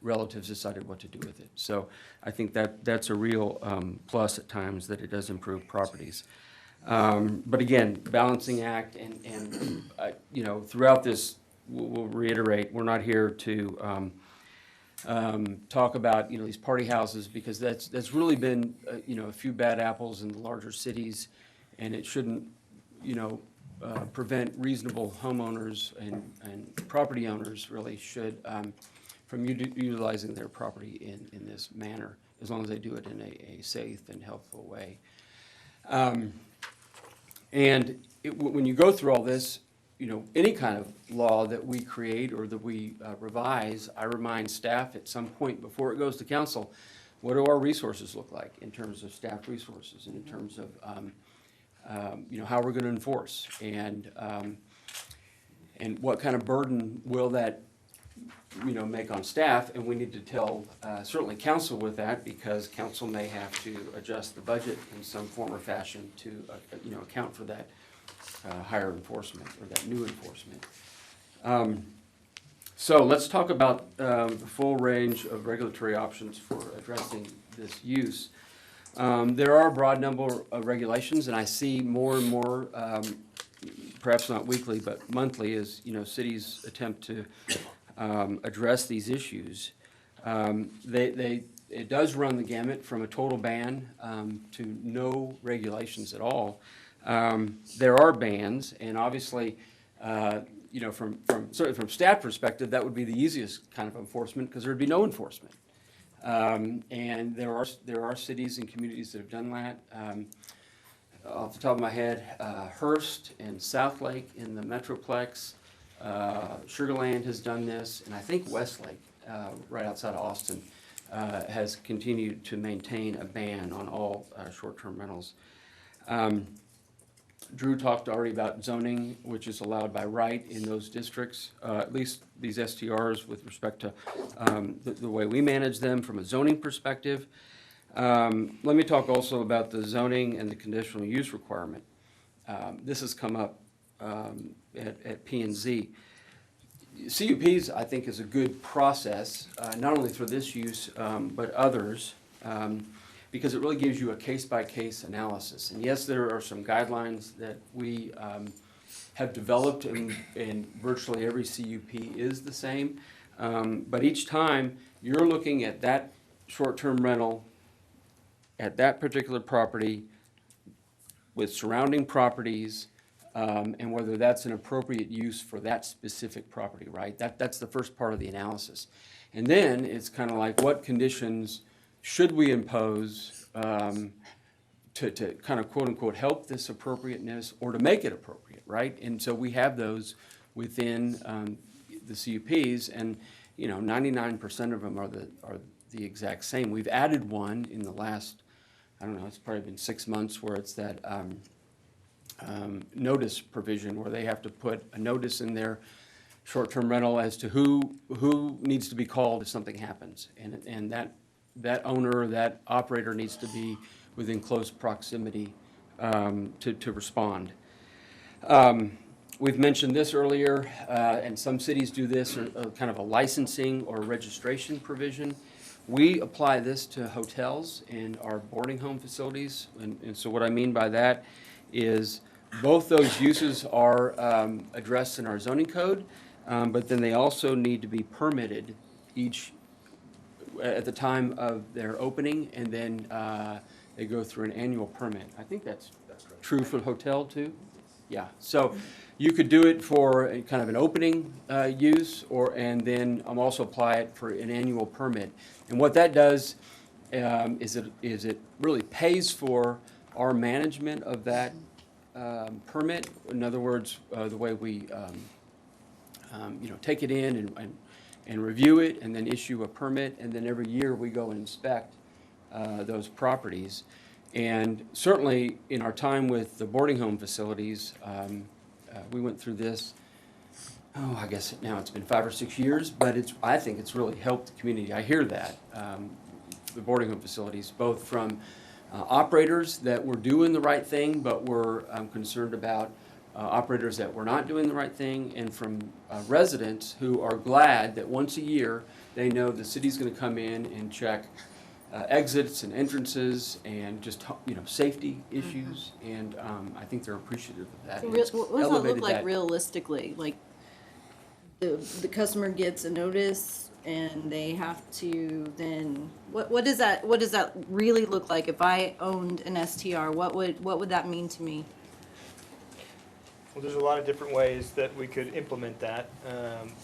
relatives decided what to do with it. So I think that's a real plus at times, that it does improve properties. But again, balancing act, and throughout this, we'll reiterate, we're not here to talk about these party houses, because that's really been a few bad apples in the larger cities, and it shouldn't prevent reasonable homeowners and property owners really should from utilizing their property in this manner, as long as they do it in a safe and helpful way. When you go through all this, any kind of law that we create or that we revise, I remind staff at some point before it goes to council, what do our resources look like in terms of staff resources and in terms of how we're going to enforce, and what kind of burden will that make on staff. And we need to tell certainly council with that, because council may have to adjust the budget in some form or fashion to account for that higher enforcement or that new enforcement. So let's talk about the full range of regulatory options for addressing this use. There are a broad number of regulations, and I see more and more, perhaps not weekly, but monthly, as cities attempt to address these issues. It does run the gamut from a total ban to no regulations at all. There are bans, and obviously you know, certainly from staff perspective, that would be the easiest kind of enforcement, because there'd be no enforcement. And there are cities and communities that have done that. Off the top of my head, Hearst and Southlake in the Metroplex, Sugar Land has done this, and I think Westlake, right outside of Austin, has continued to maintain a ban on all short-term rentals. Drew talked already about zoning, which is allowed by right in those districts, at least these STRs with respect to the way we manage them from a zoning perspective. Let me talk also about the zoning and the conditional use requirement. This has come up at P&Z. CUPs, I think, is a good process, not only for this use, but others, because it really gives you a case-by-case analysis. And yes, there are some guidelines that we have developed, and virtually every CUP is the same. But each time, you're looking at that short-term rental at that particular property with surrounding properties, and whether that's an appropriate use for that specific property, right? That's the first part of the analysis. And then it's kind of like, what conditions should we impose to kind of quote-unquote help this appropriateness or to make it appropriate, right? And so we have those within the CUPs, and 99% of them are the exact same. We've added one in the last, I don't know, it's probably been 6 months, where it's that notice provision where they have to put a notice in their short-term rental as to who needs to be called if something happens, and that owner, that operator needs to be within close proximity to respond. We've mentioned this earlier, and some cities do this, kind of a licensing or registration provision. We apply this to hotels and our boarding home facilities, and so what I mean by that is both those uses are addressed in our zoning code, but then they also need to be permitted each at the time of their opening, and then they go through an annual permit. I think that's true for the hotel too? Yeah, so you could do it for a kind of an opening use, and then also apply it for an annual permit. And what that does is it really pays for our management of that permit. In other words, the way we take it in and review it, and then issue a permit, and then every year we go and inspect those properties. And certainly in our time with the boarding home facilities, we went through this, I guess now it's been 5 or 6 years, but I think it's really helped the community. I hear that, the boarding home facilities, both from operators that were doing the right thing, but were concerned about operators that were not doing the right thing, and from residents who are glad that once a year they know the city's going to come in and check exits and entrances and just safety issues, and I think they're appreciative of that. So what does that look like realistically? Like the customer gets a notice and they have to then what does that really look like? If I owned an STR, what would that mean to me? Well, there's a lot of different ways that we could implement that.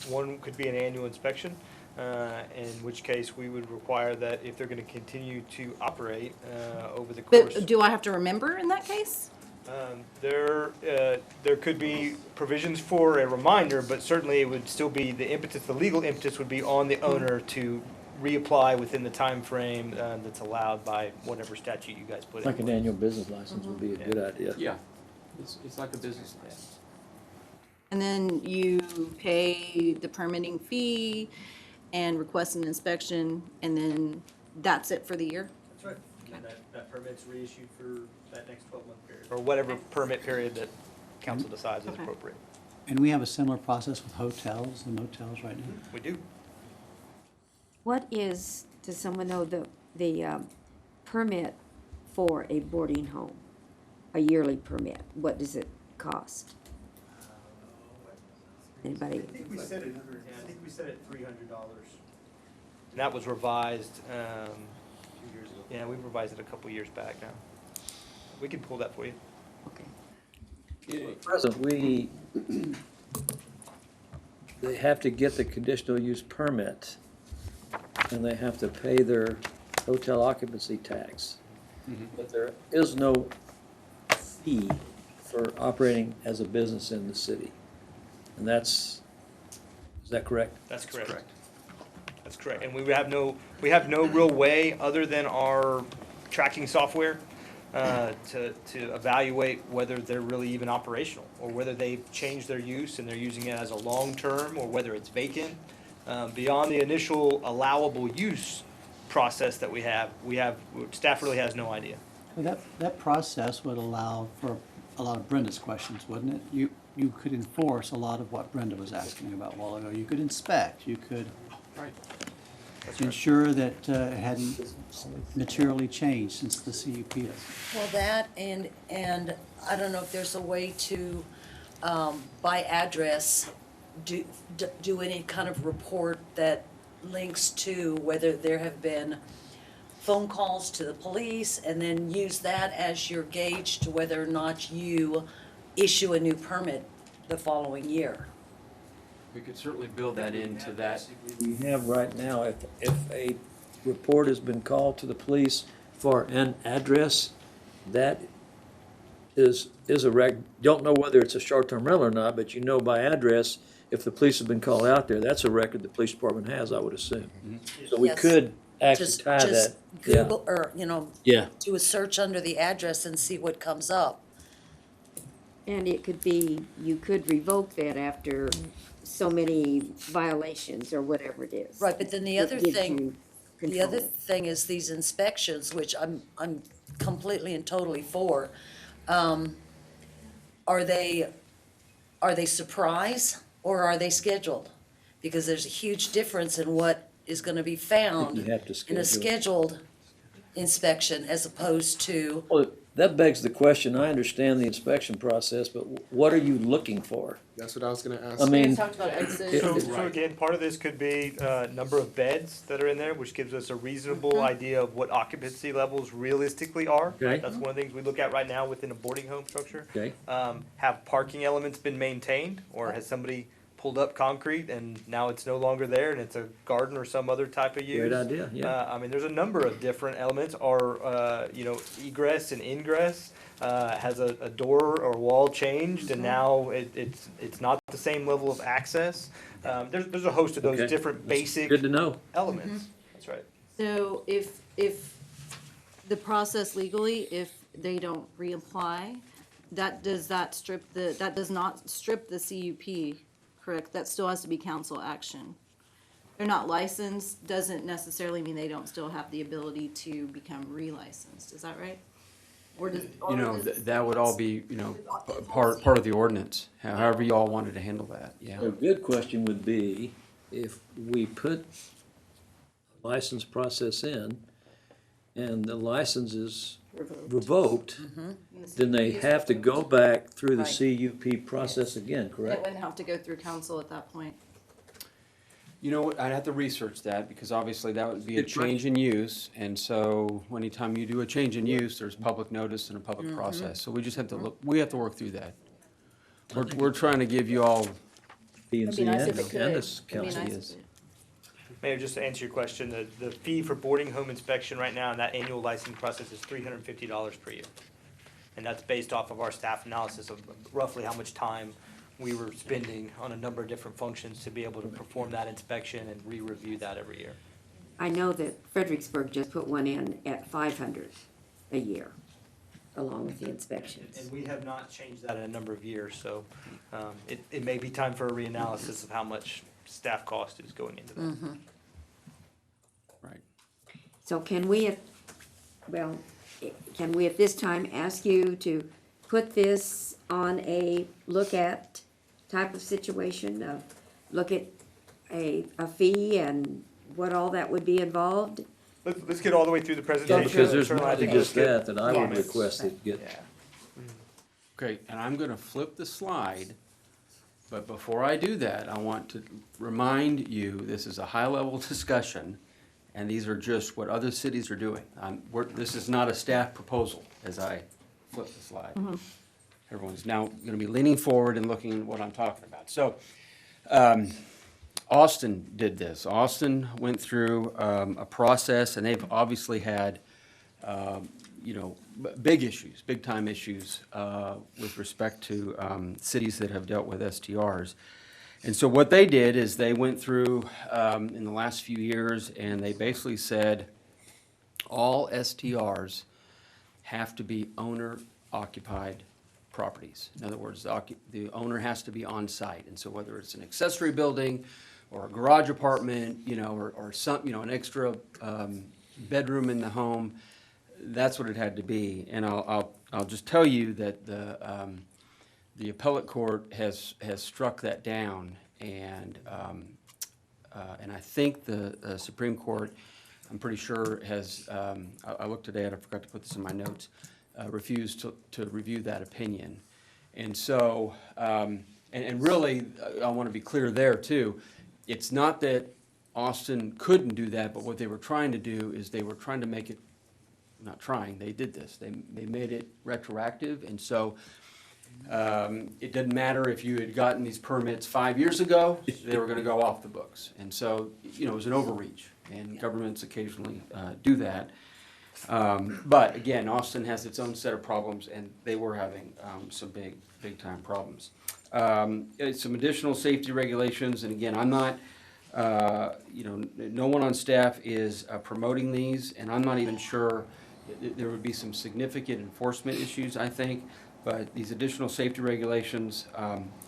One could be an annual inspection, in which case we would require that if they're going to continue to operate over the course. But do I have to remember in that case? There could be provisions for a reminder, but certainly it would still be the impetus, the legal impetus would be on the owner to reapply within the time frame that's allowed by whatever statute you guys put in. Like an annual business license would be a good idea. Yeah, it's like a business license. And then you pay the permitting fee and request an inspection, and then that's it for the year? That's right. And that permit's reissued for that next 12-month period. Or whatever permit period that council decides is Okay. appropriate. And we have a similar process with hotels and motels right now. We do. What is, does someone know the permit for a boarding home? A yearly permit, what does it cost? Anybody? I think we set it at $300. And that was revised 2 years ago. Yeah, we revised it a couple years back now. We can pull that for you. Okay. At present, we they have to get the conditional use permit, and they have to pay their hotel occupancy tax. But there is no fee for operating as a business in the city. And is that correct? That's correct. That's correct. And we have no real way, other than our tracking software, to evaluate whether they're really even operational, or whether they've changed their use and they're using it as a long-term, or whether it's vacant. Beyond the initial allowable use process that we have, staff really has no idea. Well, that process would allow for a lot of Brenda's questions, wouldn't it? You could enforce a lot of what Brenda was asking about a while ago. You could inspect, you could ensure that it hadn't materially changed since the CUP. Well, that and I don't know if there's a way to, by address, do any kind of report that links to whether there have been phone calls to the police, and then use that as your gauge to whether or not you issue a new permit the following year. We could certainly build that into that. We have right now, if a report has been called to the police for an address, that is a don't know whether it's a short-term rental or not, but you know by address, if the police have been called out there, that's a record the police department has, I would assume. So we Yes. could actually Just tie that. Yeah. Google, or, Yeah. do a search under the address and see what comes up. And it could be, you could revoke that after so many violations or whatever it is. Right, but then the That other gives thing, you the other control. thing is these inspections, which I'm completely and totally for. Are they surprise or are they scheduled? Because there's a huge difference in what is gonna be found You have to in a schedule. scheduled inspection as opposed to, Well, that begs the question, I understand the inspection process, but what are you looking for? That's what I was gonna ask. I mean, talked about exit. So again, part of this could be number of beds that are in there, which gives us a reasonable idea of what occupancy levels realistically are. Okay. That's one of the things we look at right now within a boarding home structure. Okay. Have parking elements been maintained, or has somebody pulled up concrete and now it's no longer there and it's a garden or some other type of use? Great idea, yeah. I mean, there's a number of different elements, or, egress and ingress. Has a door or wall changed and now it's not the same level of access. There's a host of those Okay. different That's basic Good to know. elements. That's right. So if the process legally, if they don't reapply, that does not strip the CUP, correct? That still has to be council action. They're not licensed, doesn't necessarily mean they don't still have the ability to become relicensed, is that right? Or does? You know, that would all be, part of the ordinance, however you all wanted to handle that, yeah. A good question would be, if we put a license process in, and the license is revoked, then they have to go back through the CUP process again, It correct? wouldn't have to go through council at that point. You know what, I'd have to research that, because obviously that would be a Good question. change in use, and so anytime you do a change in use, there's public notice and a public process, so we just have to we have to work through that. We're trying to give you all, P and Z It'd be nice and if it and could. this It'd be council nice is. if it- Mayor, just to answer your question, the fee for boarding home inspection right now, and that annual license process is $350 per year. And that's based off of our staff analysis of roughly how much time we were spending on a number of different functions to be able to perform that inspection and re-review that every year. I know that Fredericksburg just put one in at 500 a year, along with the inspections. And we have not changed that in a number of years, so it may be time for a reanalysis of how much staff cost is going into that. right. So can we at this time ask you to put this on a look-at type of situation, of look at a fee and what all that would be involved? Let's get all the way through the presentation. Because there's Certainly, I more than think let's just get- that I would Yes. request it get. Yeah. Okay, and I'm gonna flip the slide, but before I do that, I want to remind you, this is a high-level discussion, and these are just what other cities are doing. This is not a staff proposal, as I flip the slide. Everyone's now gonna be leaning forward and looking at what I'm talking about. So, Austin did this. Austin went through a process, and they've obviously had, big issues, big-time issues with respect to cities that have dealt with STRs. And so what they did is they went through in the last few years, and they basically said all STRs have to be owner-occupied properties. In other words, the owner has to be on site. And so whether it's an accessory building or a garage apartment, or some, an extra bedroom in the home, that's what it had to be. And I'll just tell you that the appellate court has struck that down, and I think the Supreme Court, I'm pretty sure, has, I looked today and I forgot to put this in my notes, refused to review that opinion. And so, and really, I want to be clear there too, it's not that Austin couldn't do that, but what they were trying to do is they were trying to make it, not trying, they did this, they made it retroactive, and so it didn't matter if you had gotten these permits 5 years ago, they were going to go off the books. And so, it was an overreach, and governments occasionally do that. But again, Austin has its own set of problems, and they were having some big-time problems. Some additional safety regulations, and again, I'm not, no one on staff is promoting these, and I'm not even sure, there would be some significant enforcement issues, I think. But these additional safety regulations,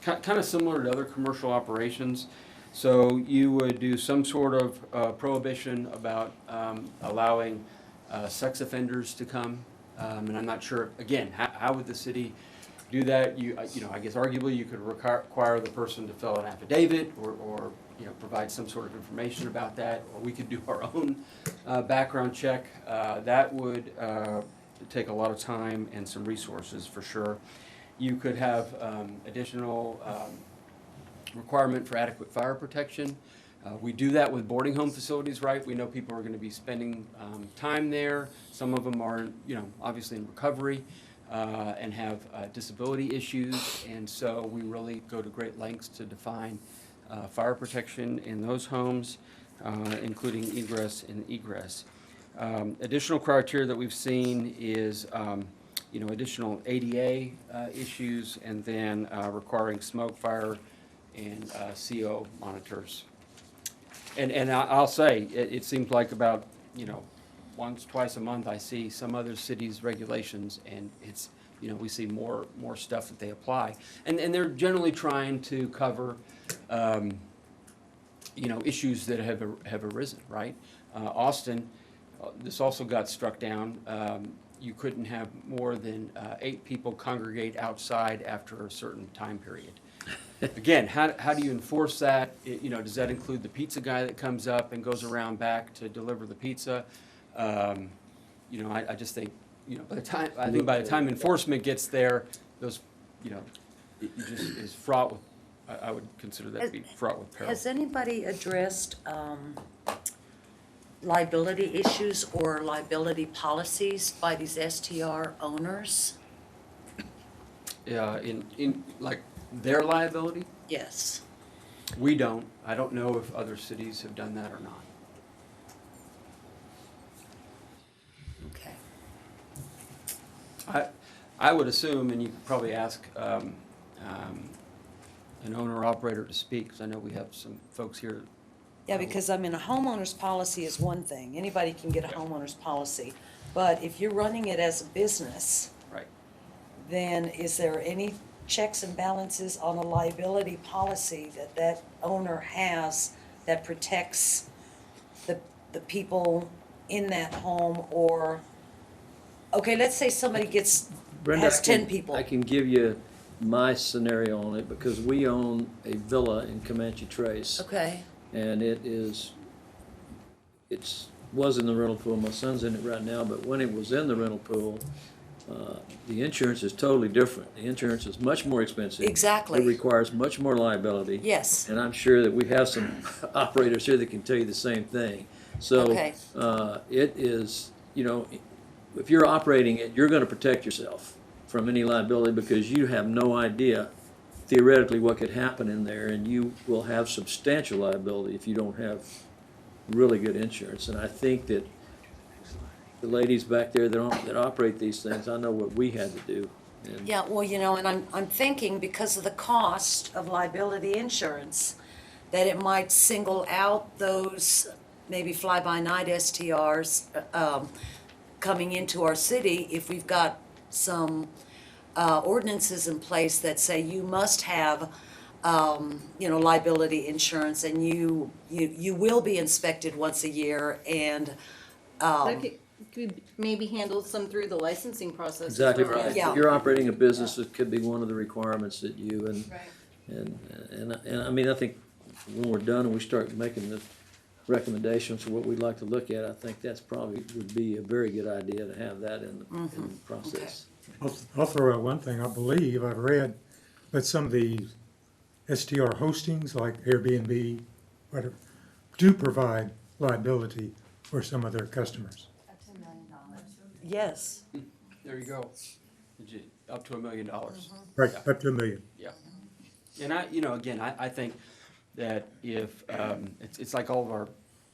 kind of similar to other commercial operations. So you would do some sort of prohibition about allowing sex offenders to come. And I'm not sure, again, how would the city do that? I guess arguably you could require the person to fill an affidavit or provide some sort of information about that, or we could do our own background check. That would take a lot of time and some resources for sure. You could have additional requirement for adequate fire protection. We do that with boarding home facilities, right? We know people are going to be spending time there. Some of them are, obviously in recovery and have disability issues, and so we really go to great lengths to define fire protection in those homes, including egress and egress. Additional criteria that we've seen is, additional ADA issues, and then requiring smoke, fire, and CO monitors. And I'll say, it seems like about, once, twice a month, I see some other cities' regulations, and it's, we see more stuff that they apply. And they're generally trying to cover, issues that have arisen, right? Austin, this also got struck down. You couldn't have more than 8 people congregate outside after a certain time period. Again, how do you enforce that? Does that include the pizza guy that comes up and goes around back to deliver the pizza? I just think, by the time enforcement gets there, those, it just is fraught with, I would consider that to be fraught with peril. Has anybody addressed liability issues or liability policies by these STR owners? In like their liability? Yes. We don't. I don't know if other cities have done that or not. Okay. I would assume, and you could probably ask an owner-operator to speak, because I know we have some folks here. Yeah, because a homeowner's policy is one thing. Anybody can get a homeowner's policy. But if you're running it as a business, Right. then is there any checks and balances on a liability policy that owner has that protects the people in that home? Or, okay, let's say somebody Brenda, has 10 people. I can give you my scenario on it, because we own a villa in Comanche Trace. Okay, And was in the rental pool. My son's in it right now, but when it was in the rental pool, the insurance is totally different. The insurance is much more expensive. Exactly. It requires much more liability. yes. And I'm sure that we have some operators here that can tell you the same thing. So, Okay. it is, if you're operating it, you're gonna protect yourself from any liability, because you have no idea theoretically what could happen in there, and you will have substantial liability if you don't have really good insurance. And I think that the ladies back there that operate these things, I know what we had to do. And Yeah, well, and I'm thinking because of the cost of liability insurance, that it might single out those maybe fly-by-night STRs coming into our city if we've got some ordinances in place that say you must have, liability insurance, and you will be inspected once a year, and, That could maybe handle some through the licensing process. as Exactly well. right. Yeah. If you're operating a business, it could be one of the requirements that you, and I mean, I think when we're done and we start making the recommendations for what we'd like to look at, I think that's probably would be a very good idea to have that in the process. I'll throw out one thing. I believe I've read that some of the STR hostings like Airbnb, whatever, do provide liability for some of their customers. yes. There you go. Up to $1 million. Right, up to $1 million. Yeah. And again, I think that if, it's like all of our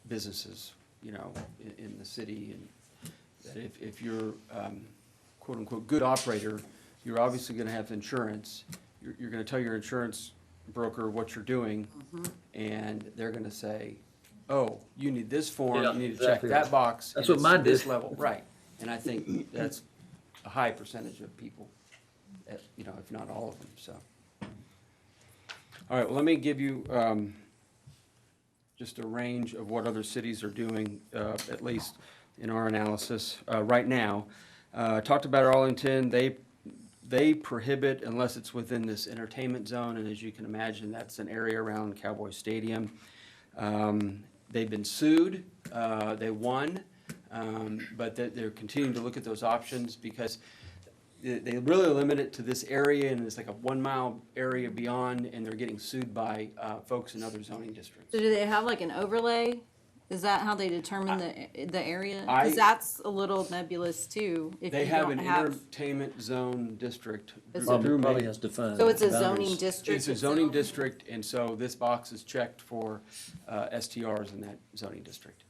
businesses, in the city, and that if you're, quote unquote, good operator, you're obviously gonna have insurance. You're gonna tell your insurance broker what you're doing, and they're gonna say, oh, you need this form, Yeah, you need to check exactly that right. box. That's and what mine it's this did. level, right. And I think that's a high percentage of people, if not all of them, so. All right, well, let me give you just a range of what other cities are doing, at least in our analysis right now. Talked about Arlington. They prohibit unless it's within this entertainment zone, and as you can imagine, that's an area around Cowboy Stadium. They've been sued. They won, but they're continuing to look at those options because they really limit it to this area, and it's like a 1 mile area beyond, and they're getting sued by folks in other zoning districts. So do they have like an overlay? Is that how they determine the area? I- Because that's a little nebulous too. If They you have don't an have. entertainment zone district. Probably Maine. has defined. So it's a boundaries. zoning district. It's a zoning itself? district, and so this box is checked for STRs in that zoning district.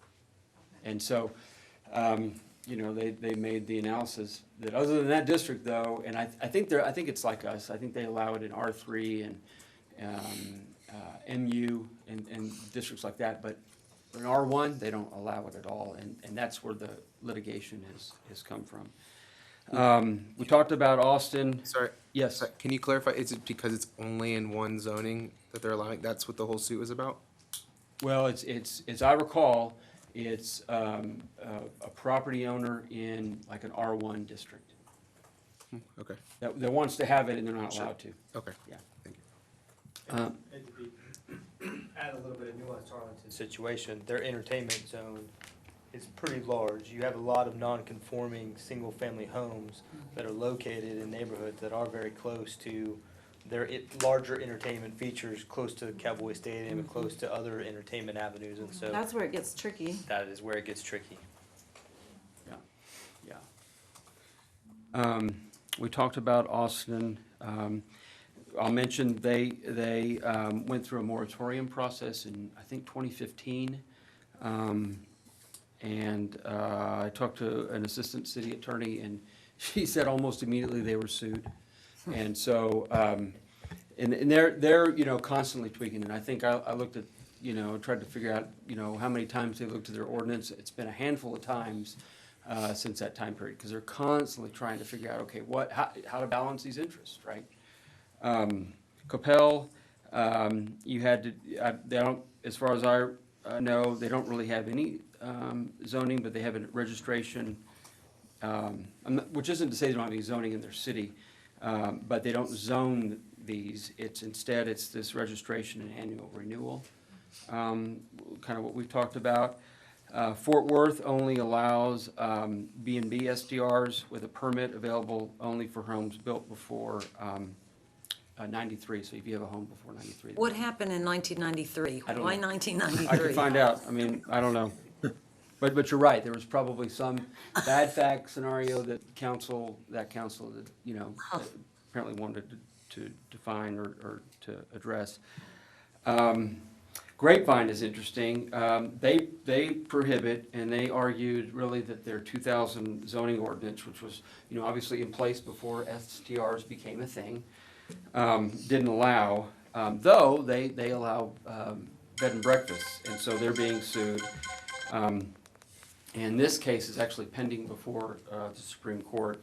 And so, they made the analysis that other than that district though, and I think it's like us, I think they allow it in R3 and MU and districts like that, but in R1, they don't allow it at all, and that's where the litigation has come from. We talked about Austin. Sorry. Yes. Sorry, can you clarify, is it because it's only in one zoning that they're allowing, that's what the whole suit was about? Well, it's as I recall, it's a property owner in like an R1 district Okay, that wants to have it and they're not allowed to. okay. Yeah. Thank you. And to add a little bit of nuance to Arlington's situation, their entertainment zone is pretty large. You have a lot of non-conforming, single-family homes that are located in neighborhoods that are very close to their larger entertainment features, close to Cowboy Stadium and close to other entertainment avenues, and so That's where it gets tricky. that is where it gets tricky. Yeah. We talked about Austin. I'll mention they went through a moratorium process in, I think, 2015. And I talked to an assistant city attorney, and she said almost immediately they were sued. And so, and they're constantly tweaking, and I think I looked at, tried to figure out, how many times they looked at their ordinance. It's been a handful of times since that time period, because they're constantly trying to figure out, okay, how to balance these interests, right? Capel, you had to, they don't, as far as I know, they don't really have any zoning, but they have a registration, which isn't to say they don't have any zoning in their city, but they don't zone these. Instead, it's this registration and annual renewal, kind of what we've talked about. Fort Worth only allows B&B SDRs with a permit available only for homes built before 93, so if you have a home before 93. What happened in 1993? I don't Why know. 1993? I could find out. I mean, I don't know. But you're right, there was probably some bad fact scenario that council, apparently wanted to to define or to address. Grapevine is interesting. They prohibit, and they argued really that their 2000 zoning ordinance, which was, obviously in place before STRs became a thing, didn't allow, though they allow bed and breakfasts, and so they're being sued. And this case is actually pending before the Supreme Court.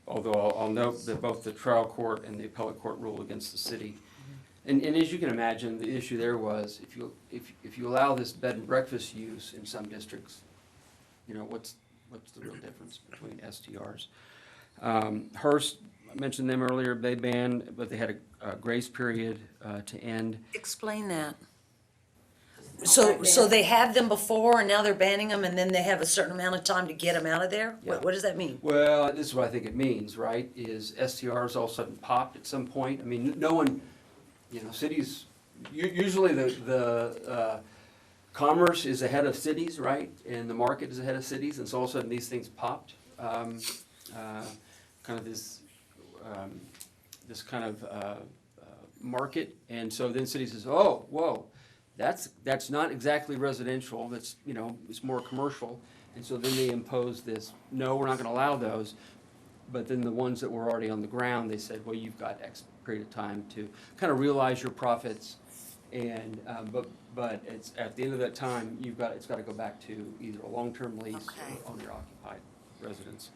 Although I'll note that both the trial court and the appellate court ruled against the city. And as you can imagine, the issue there was if you allow this bed and breakfast use in some districts, what's the real difference between STRs? Hearst, I mentioned them earlier, they banned, but they had a grace period to end. Explain that. So they had them before and now they're banning them and then they have a certain amount of time to get them out of there? Yeah. What does that mean? Well, this is what I think it means, right? Is STRs all of a sudden popped at some point? I mean, no one, cities, usually the commerce is ahead of cities, right? And the market is ahead of cities, and so all of a sudden these things popped. Kind of this kind of market, and so then cities says, oh, whoa, that's not exactly residential, that's, it's more commercial, and so then they impose this, no, we're not gonna allow those, but then the ones that were already on the ground, they said, well, you've got X period of time to kind of realize your profits, and, but it's, at the end of that time, it's gotta go back to either a long-term lease or owner-occupied residence.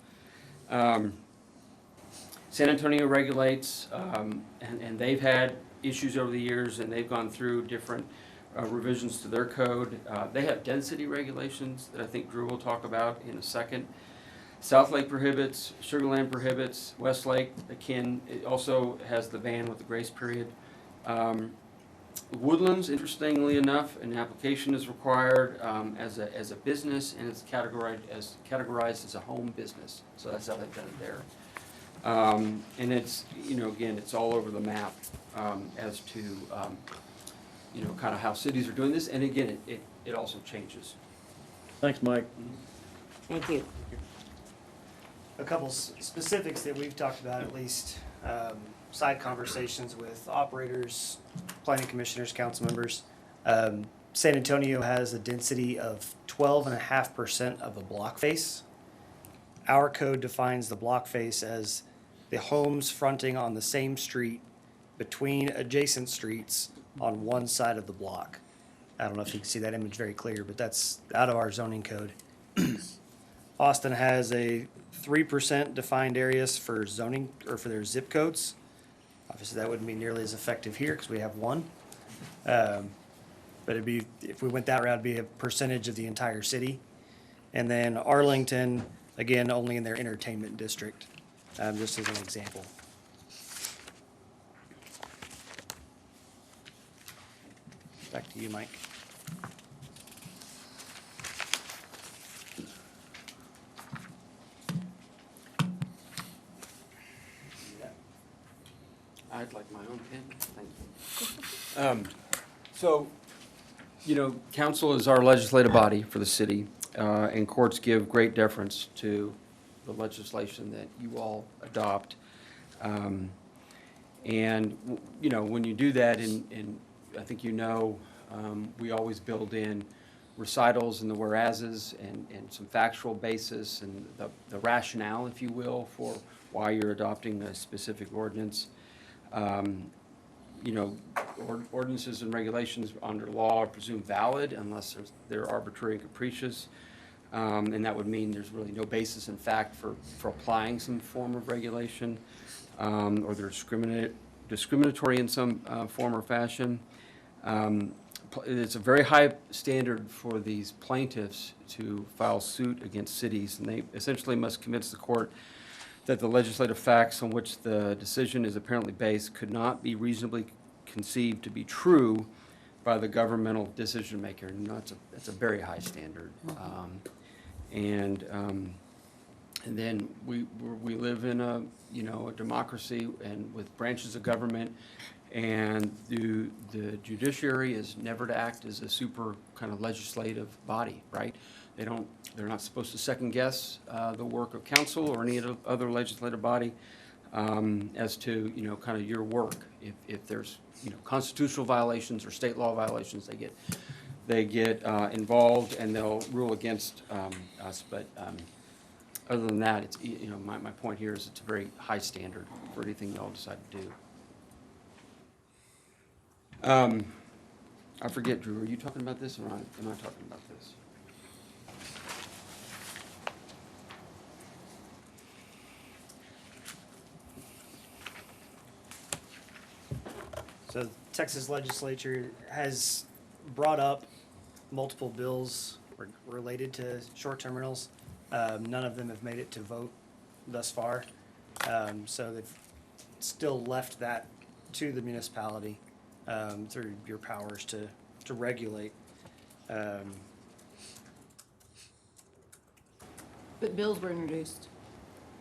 San Antonio regulates, and they've had issues over the years, and they've gone through different revisions to their code. They have density regulations that I think Drew will talk about in a second. South Lake prohibits, Sugar Land prohibits, West Lake, akin, it also has the ban with the grace period. Woodlands, interestingly enough, an application is required as a business, and it's categorized as a home business. So that's how they've done it there. And it's, again, it's all over the map as to, kind of how cities are doing this. And again, it also changes. Thanks, Mike. Thank you. A couple specifics that we've talked about, at least, side conversations with operators, planning commissioners, council members. San Antonio has a density of 12.5% of a block face. Our code defines the block face as the homes fronting on the same street between adjacent streets on one side of the block. I don't know if you can see that image very clear, but that's out of our zoning code. Austin has a 3% defined areas for zoning, or for their zip codes. Obviously, that wouldn't be nearly as effective here because we have one. But it'd be, if we went that route, it'd be a percentage of the entire city. And then Arlington, again, only in their entertainment district, just as an example. Back to you, Mike. I'd like my own pen, thank you. So, council is our legislative body for the city, and courts give great deference to the legislation that you all adopt. And, when you do that, and I think we always build in recitals and the whereases and some factual basis and the rationale, if you will, for why you're adopting a specific ordinance. Ordinances and regulations under law are presumed valid unless they're arbitrary and capricious. And that would mean there's really no basis in fact for applying some form of regulation, or they're discriminatory in some form or fashion. It's a very high standard for these plaintiffs to file suit against cities, and they essentially must convince the court that the legislative facts on which the decision is apparently based could not be reasonably conceived to be true by the governmental decision maker. And that's a very high standard. And then we live in a democracy and with branches of government, and the judiciary is never to act as a super kind of legislative body, right? They're not supposed to second guess the work of council or any other legislative body. as to, kind of your work. If there's, constitutional violations or state law violations, they get involved and they'll rule against us. But other than that, it's, my point here is it's a very high standard for anything y'all decide to do. I forget, Drew, are you talking about this or am I talking about this? So the Texas legislature has brought up multiple bills related to short-term rentals. None of them have made it to vote thus far. So they've still left that to the municipality through your powers to regulate. But bills were introduced.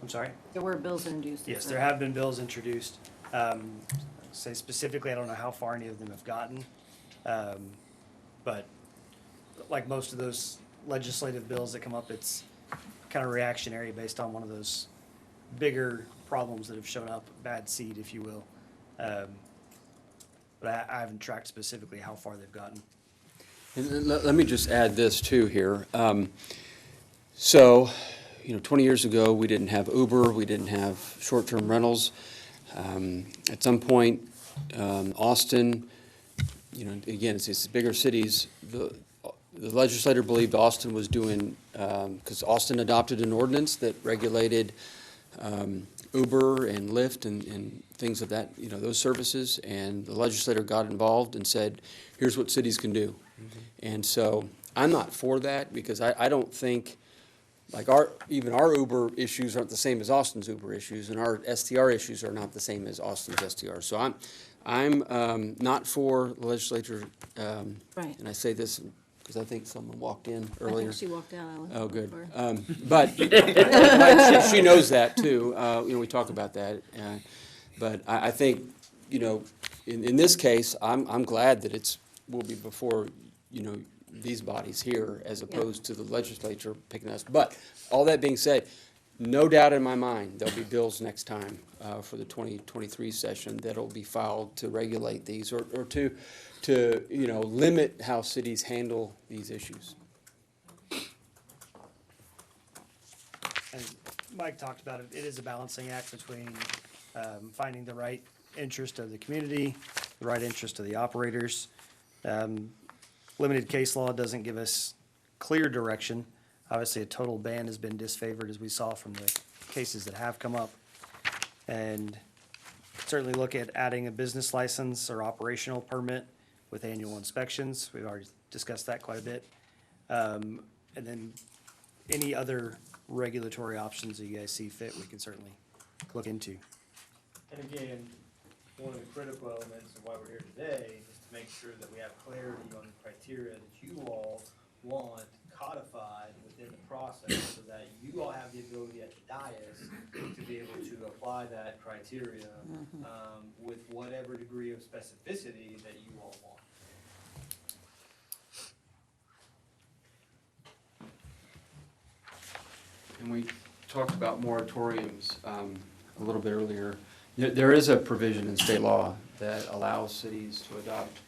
I'm sorry? There were bills introduced. Yes, there have been bills introduced. Say specifically, I don't know how far any of them have gotten. But like most of those legislative bills that come up, it's kind of reactionary based on one of those bigger problems that have shown up, bad seed, if you will. But I haven't tracked specifically how far they've gotten. And let me just add this too here. So, 20 years ago, we didn't have Uber, we didn't have short-term rentals. At some point, Austin, again, it's bigger cities. The legislator believed Austin was doing, because Austin adopted an ordinance that regulated Uber and Lyft and things of that, those services. And the legislator got involved and said, here's what cities can do. Mm-hmm. And so I'm not for that because I don't think, like even our Uber issues aren't the same as Austin's Uber issues, and our STR issues are not the same as Austin's STR. So I'm not for the legislature, Right. and I say this because I think someone walked in I earlier. think she walked out. Alan. Oh, good. Or- But like, she knows that too. We talk about that. But I think, in this case, I'm glad that will be before, these bodies here as opposed to the legislature picking us. But all that being said, no doubt in my mind, there'll be bills next time for the 2023 session that'll be filed to regulate these or to limit how cities handle these issues. And Mike talked about it. It is a balancing act between finding the right interest of the community, the right interest of the operators. Limited case law doesn't give us clear direction. Obviously, a total ban has been disfavored, as we saw from the cases that have come up. And certainly look at adding a business license or operational permit with annual inspections. We've already discussed that quite a bit. And then any other regulatory options that you guys see fit, we can certainly look into. And again, one of the critical elements of why we're here today is to make sure that we have clarity on the criteria that you all want codified within the process so that you all have the ability at the dais to be able to apply that criteria with whatever degree of specificity that you all want. And we talked about moratoriums a little bit earlier. There is a provision in state law that allows cities to adopt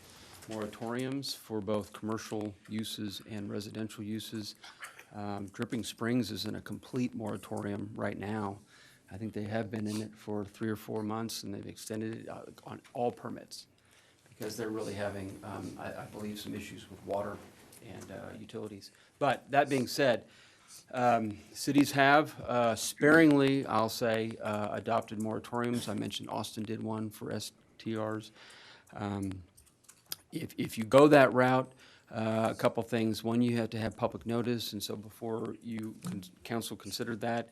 moratoriums for both commercial uses and residential uses. Dripping Springs is in a complete moratorium right now. I think they have been in it for 3 or 4 months, and they've extended it on all permits because they're really having, I believe, some issues with water and utilities. But that being said, cities have sparingly, I'll say, adopted moratoriums. I mentioned Austin did one for STRs. If you go that route, a couple things. One, you have to have public notice, and so before council considered that,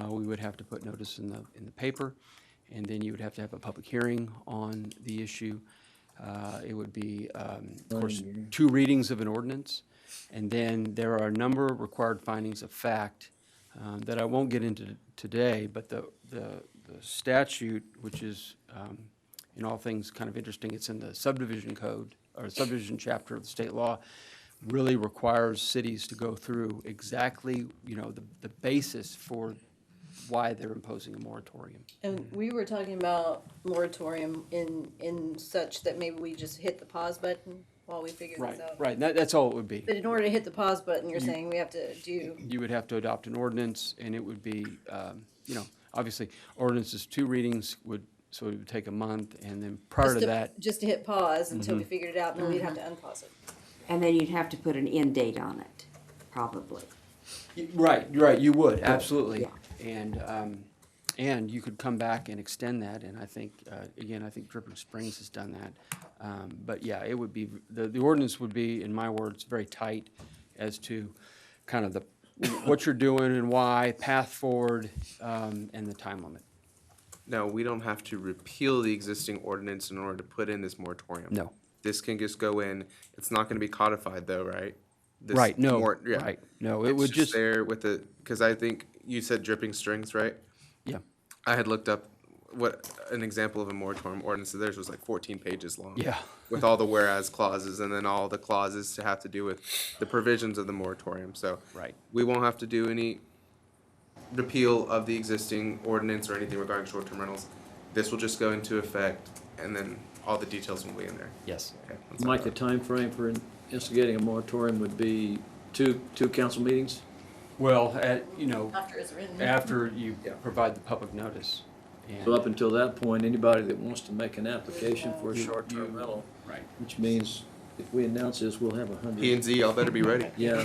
we would have to put notice in the paper, and then you would have to have a public hearing on the issue. It would be, of course, 2 readings of an ordinance. And then there are a number of required findings of fact that I won't get into today, but the statute, which is in all things kind of interesting, it's in the subdivision code, or subdivision chapter of the state law, really requires cities to go through exactly, the basis for why they're imposing a moratorium. And we were talking about moratorium in such that maybe we just hit the pause button while we figure Right, this out. right, that's all it would be. But in order to hit the pause button, you're saying we have to do, You would have to adopt an ordinance, and it would be, obviously, ordinances 2 readings so it would take a month, and then prior to that, just to hit pause until we figured it out, and then we'd have to unpause it. And then you'd have to put an end date on it, probably. right, you would, absolutely. Yeah. And you could come back and extend that, and I think, again, I think Dripping Springs has done that. But yeah, it would be, the ordinance would be, in my words, very tight as to kind of what you're doing and why, path forward, and the time limit. No, we don't have to repeal the existing ordinance in order to put in this moratorium. No. This can just go in. It's not gonna be codified though, right? This Right, no, yeah. right, no, it It's would just, there with the, because I think you said dripping strings, right? yeah, I had looked up what an example of a moratorium ordinance, theirs was like 14 pages long. yeah. With all the whereas clauses and then all the clauses to have to do with the provisions of the moratorium, so. Right. We won't have to do any repeal of the existing ordinance or anything regarding short-term rentals. This will just go into effect and then all the details will be in there. Yes. Okay, that's Mike, all the right. timeframe for instigating a moratorium would be two council meetings? Well, After it's written. after you provide the public notice. And So up until that point, anybody that wants to make an application for a short-term rental, Right. which means if we announce this, we'll have 100. P&Z, y'all better be ready. Yeah.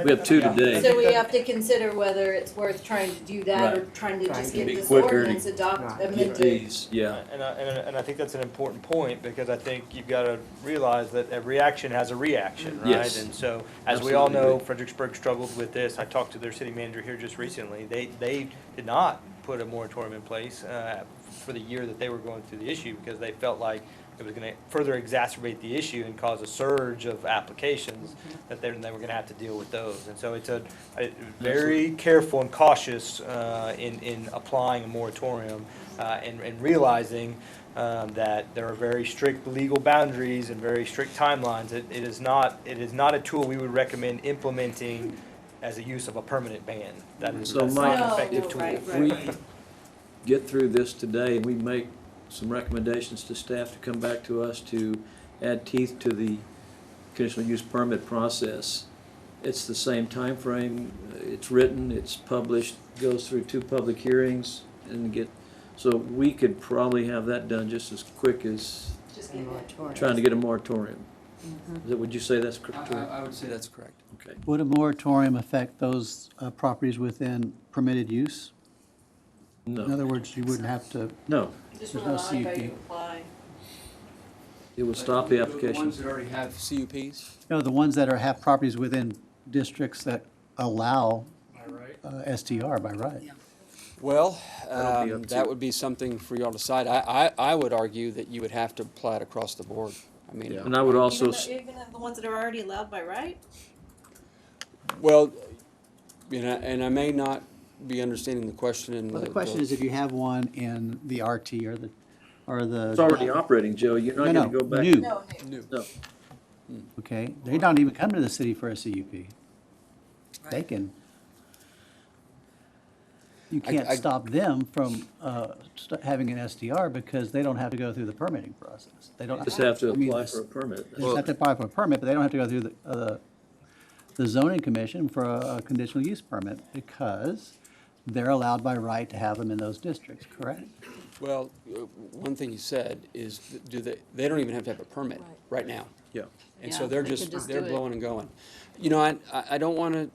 We have 2 today. So we have to consider whether it's worth trying to do that or Right. trying to just get Be this quicker to ordinance Get amended. these, yeah. And I think that's an important point, because I think you've got to realize that a reaction has a reaction, right? Yes. And so, as we all Absolutely know, agree. Fredericksburg struggled with this. I talked to their city manager here just recently. They did not put a moratorium in place for the year that they were going through the issue, because they felt like it was going to further exacerbate the issue and cause a surge of applications that they were going to have to deal with those. And so it's a very careful and cautious in applying a moratorium and realizing that there are very strict legal boundaries and very strict timelines. It is not a tool we would recommend implementing as a use of a permanent ban. That's So, not Mike- an effective No, tool. right, If we get through this today, and we make some recommendations to staff to come back to us to add teeth to the conditional use permit process. It's the same time frame. It's written, it's published, goes through 2 public hearings and so we could probably have that done just as quick as Just get it. trying to get a moratorium. Would you say that's true? I would say that's correct. Okay. Would a moratorium affect those properties within permitted use? In No, other words, you wouldn't have to, no, Just There's will no allow anybody to CUP. apply. it would stop the The application. ones that already have CUPs? the ones that have properties within districts that allow STR by right. Well, That'll be up to- that would be something for y'all to decide. I would argue that you would have to apply it across the board. I mean, And I would also, Even the ones that are already allowed by right? well, and I may not be understanding the question in the. Well, the question is if you have one in the RT or the. it's already operating, Joe. You're not No, gonna go back. new. No, No. Okay, they don't even come to the city for a CUP. They can. You can't I- stop them from having an SDR because they don't have to go through the permitting process. They don't. Just have to I mean, apply for a permit. They just have to apply for a permit, but they don't have to go through the zoning commission for a conditional use permit because they're allowed by right to have them in those districts, correct? Well, one thing you said is, they don't even have to have a permit right now. Yeah. And so Yeah, they're they just, could just they're do it. blowing and going. You know, I don't want to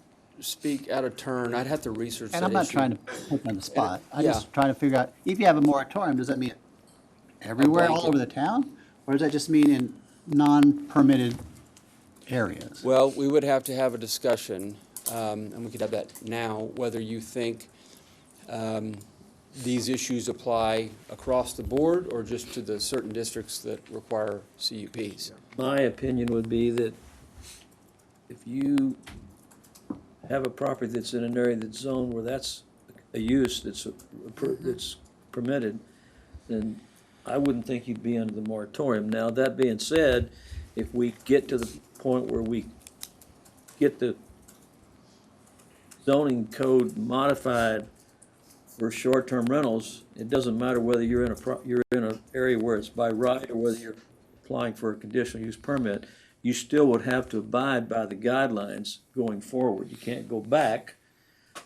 speak out of turn. I'd have to research that And I'm not issue. trying to put you on the spot. I'm yeah. just trying to figure out, if you have a moratorium, does that mean everywhere, all blanket. over the town? Or does that just mean in non-permitted areas? Well, we would have to have a discussion, and we could have that now, whether you think these issues apply across the board or just to the certain districts that require CUPs. My opinion would be that if you have a property that's in an area that's zoned where that's a use that's permitted, then I wouldn't think you'd be under the moratorium. Now, that being said, if we get to the point where we get the zoning code modified for short-term rentals, it doesn't matter whether you're in an area where it's by right or whether you're applying for a conditional use permit, you still would have to abide by the guidelines going forward. You can't go back,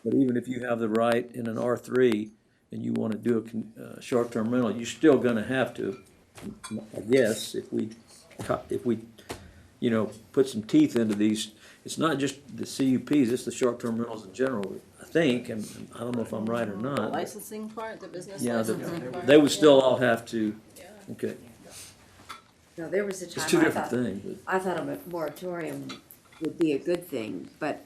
but even if you have the right in an R3 and you want to do a short-term rental, you're still gonna have to, I guess, if we, put some teeth into these. It's not just the CUPs, it's the short-term rentals in general, I think, and I don't know if I'm right or The not. licensing part, the business Yeah, licensing part. they would still all have to, okay, No, there was a it's time two I different thought, things. I thought a moratorium would be a good thing, but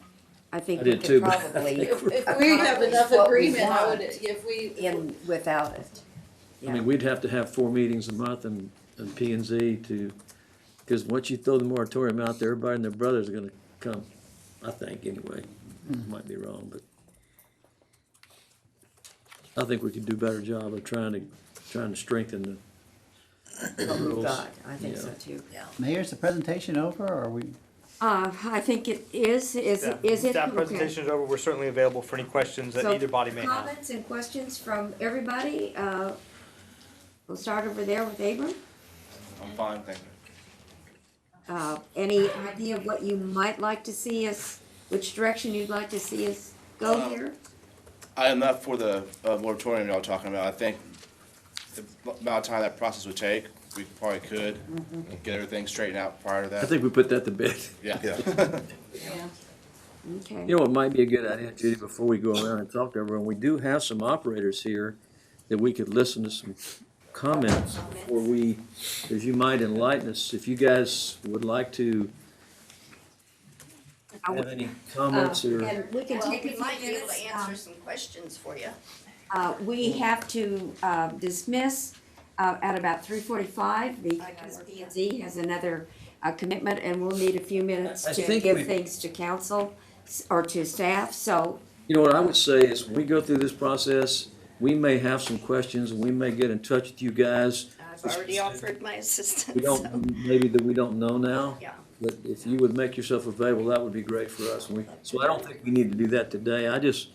I think I we did could too, but- probably If we have accomplish enough what we agreement, I would, want if we, in without it. I mean, we'd have to have 4 meetings a month and P and Z to, because once you throw the moratorium out there, everybody and their brothers are gonna come, I think, anyway. Might be wrong, but I think we could do a better job of trying to strengthen the What we've rules. got, I think Yeah. so too. Mayor, is the presentation over, or are we? I think it is it? That Okay. presentation is over. We're certainly available for any questions that So, either body may have. Comments and questions from everybody, we'll start over there with Abram. I'm fine, thank you. Any idea of what you might like to see us, which direction you'd like to see us go here? I am not for the moratorium y'all talking about. I think the amount of time that process would take, we probably could get everything straightened out prior to that. I think we put that to bed. Yeah. Okay. You know what might be a good idea, Judy, before we go around and talk to everyone, we do have some operators here that we could listen to some comments before we, because you might enlighten us, if you guys would like to have any comments or. And we can take a We few might be able minutes. to answer some questions for you. We have to dismiss at about 3:45 because P and Z has another commitment, and we'll need a few minutes I to think give we- things to council or to staff, so. You know what I would say is, when we go through this process, we may have some questions, and we may get in touch with you guys. I've already offered my assistance. We don't, maybe that we don't know now. Yeah. But if you would make yourself available, that would be great for us. So I don't think we need to do that today. I just,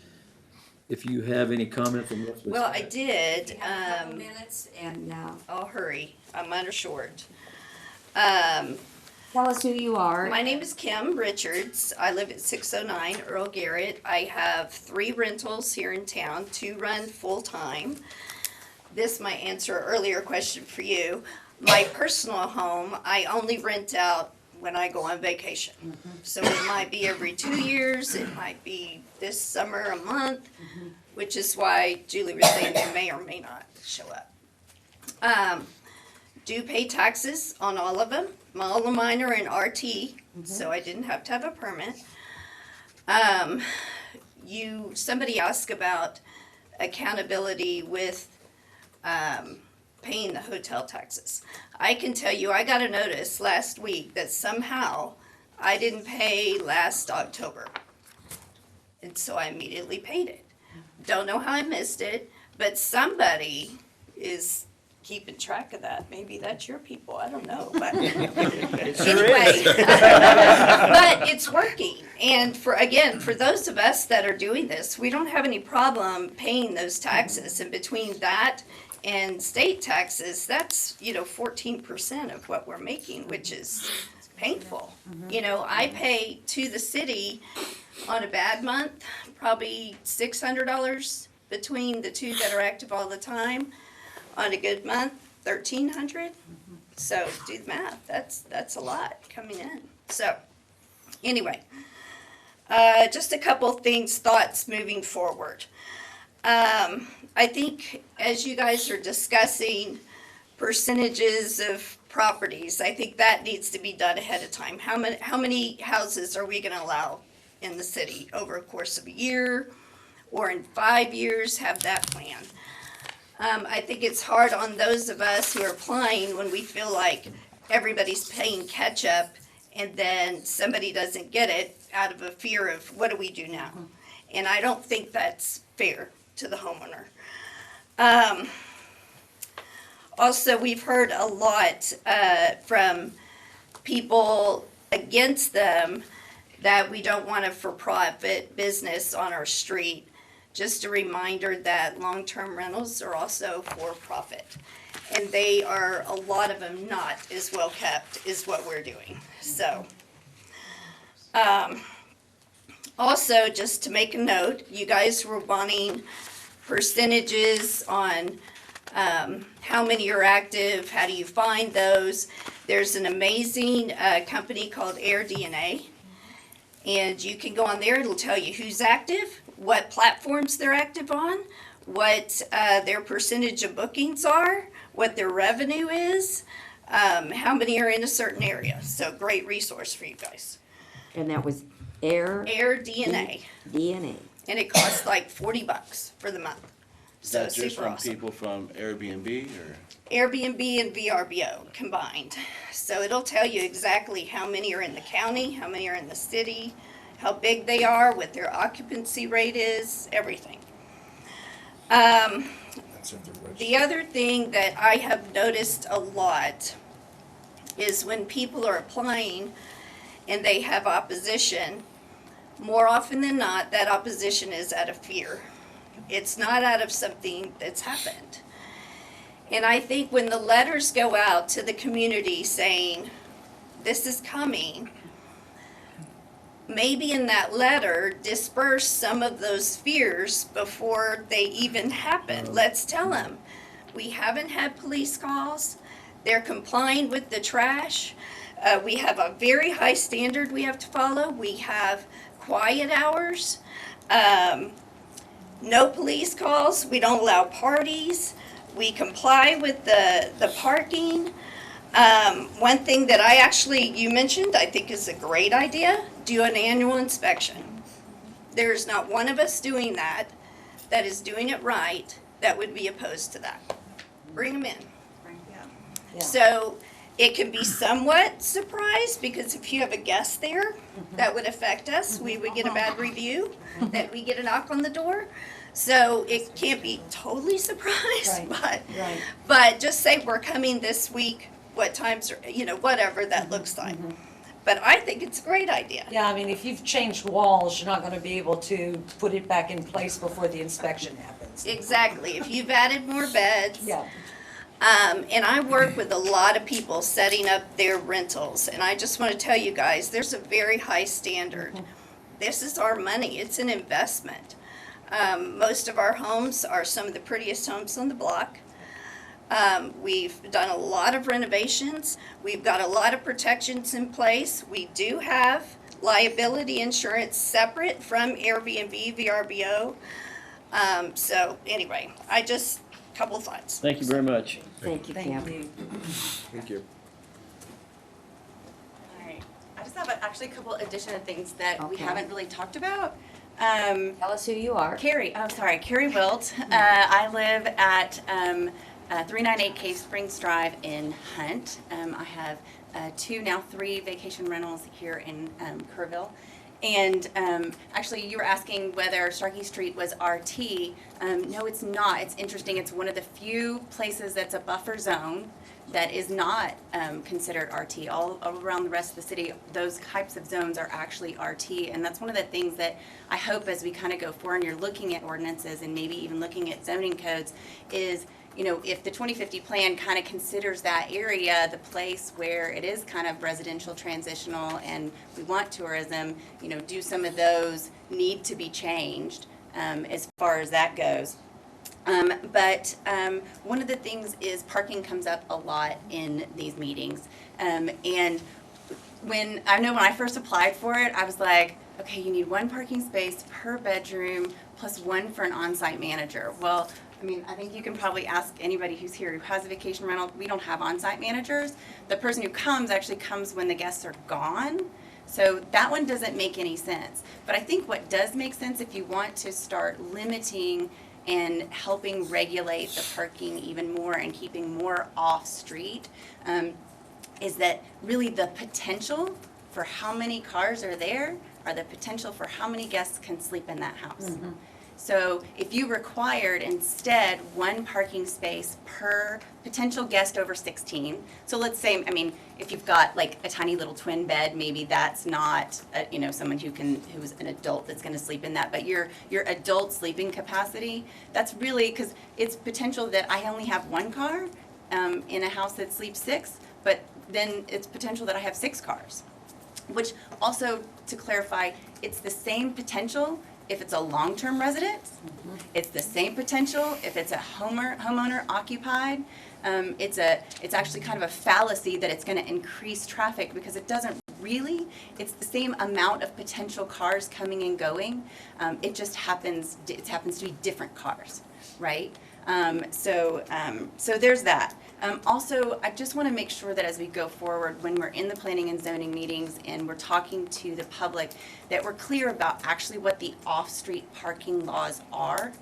if you have any comment from what's. Well, I did, Couple minutes, and I'll hurry, I'm under short. tell us who you are. My name is Kim Richards. I live at 609 Earl Garrett. I have 3 rentals here in town, 2 run full-time. This might answer an earlier question for you. My personal home, I only rent out when I go on vacation. So it might be every 2 years, it might be this summer a month, which is why Julie was saying they may or may not show up. Do pay taxes on all of them. All of mine are in RT, so I didn't have to have a permit. Somebody asked about accountability with paying the hotel taxes. I can tell you, I got a notice last week that somehow I didn't pay last October. And so I immediately paid it. Don't know how I missed it, but somebody is keeping track of that. Maybe that's your people, I don't know, but anyway. But it's working. And for those of us that are doing this, we don't have any problem paying those taxes. And between that and state taxes, that's, 14% of what we're making, which is painful. I pay to the city on a bad month, probably $600 between the 2 that are active all the time. On a good month, $1,300. So do the math. That's a lot coming in. So anyway, just a couple thoughts moving forward. I think as you guys are discussing percentages of properties, I think that needs to be done ahead of time. How many houses are we going to allow in the city over a course of a year or in 5 years? Have that plan. I think it's hard on those of us who are applying when we feel like everybody's playing catch up and then somebody doesn't get it out of a fear of what do we do now? And I don't think that's fair to the homeowner. Also, we've heard a lot from people against them that we don't want a for-profit business on our street just a reminder that long-term rentals are also for profit. And they are, a lot of them, not as well kept as what we're doing. So, also, just to make a note, you guys were wanting percentages on how many are active, how do you find those? There's an amazing company called AirDNA, and you can go on there, it'll tell you who's active, what platforms they're active on, what their percentage of bookings are, what their revenue is, how many are in a certain area. So great resource for you guys. And that was AirDNA. DNA. And it costs like $40 for the month. Is So that it's just super from awesome. people from Airbnb or? Airbnb and VRBO combined. So it'll tell you exactly how many are in the county, how many are in the city, how big they are, what their occupancy rate is, everything. The other thing that I have noticed a lot is when people are applying and they have opposition, more often than not, that opposition is out of fear. It's not out of something that's happened. And I think when the letters go out to the community saying, this is coming, maybe in that letter, disperse some of those fears before they even happen. Let's tell them, we haven't had police calls, they're complying with the trash, we have a very high standard we have to follow, we have quiet hours, no police calls, we don't allow parties, we comply with the parking. One thing that you mentioned, I think is a great idea, do an annual inspection. There's not one of us doing that is doing it right, that would be opposed to that. Bring them in. Yeah. So it can be somewhat surprised, because if you have a guest there, that would affect us. We would get a bad review, that we get a knock on the door. So it can't be totally surprised, but just say we're coming this week, what times are, whatever that looks like. But I think it's a great idea. Yeah, I mean, if you've changed walls, you're not gonna be able to put it back in place before the inspection happens. Exactly. If you've added more beds. Yeah. And I work with a lot of people setting up their rentals, and I just want to tell you guys, there's a very high standard. This is our money. It's an investment. Most of our homes are some of the prettiest homes on the block. We've done a lot of renovations. We've got a lot of protections in place. We do have liability insurance separate from Airbnb, VRBO. So anyway, couple thoughts. Thank you very much. Thank you, Kim. Thank you. All right. I just have actually a couple additional things that we Okay. haven't really talked about. Tell us who you are. Carrie Wilt. I live at 398 Cave Springs Drive in Hunt. I have 3 vacation rentals here in Kerrville. And actually, you were asking whether Starkey Street was RT. No, it's not. It's interesting. It's one of the few places that's a buffer zone that is not considered RT. All around the rest of the city, those types of zones are actually RT. And that's one of the things that I hope as we kind of go forward and you're looking at ordinances and maybe even looking at zoning codes is, if the 2050 plan kind of considers that area the place where it is kind of residential transitional and we want tourism, do some of those need to be changed as far as that goes. But one of the things is parking comes up a lot in these meetings. And when I first applied for it, I was like, okay, you need 1 parking space per bedroom plus 1 for an on-site manager. Well, I think you can probably ask anybody who's here who has a vacation rental. We don't have on-site managers. The person who comes actually comes when the guests are gone. So that one doesn't make any sense. But I think what does make sense if you want to start limiting and helping regulate the parking even more and keeping more off-street is that really the potential for how many cars are there or the potential for how many guests can sleep in that house. So if you required instead one parking space per potential guest over 16, so let's say, I mean, if you've got like a tiny little twin bed, maybe that's not, someone who's an adult that's gonna sleep in that, but your adult sleeping capacity, that's really, because it's potential that I only have one car in a house that sleeps 6, but then it's potential that I have 6 cars. Which also, to clarify, it's the same potential if it's a long-term residence. It's the same potential if it's a homeowner occupied. It's actually kind of a fallacy that it's gonna increase traffic because it doesn't really. It's the same amount of potential cars coming and going. It just happens to be different cars, right? So there's that. Also, I just want to make sure that as we go forward, when we're in the planning and zoning meetings and we're talking to the public, that we're clear about actually what the off-street parking laws are.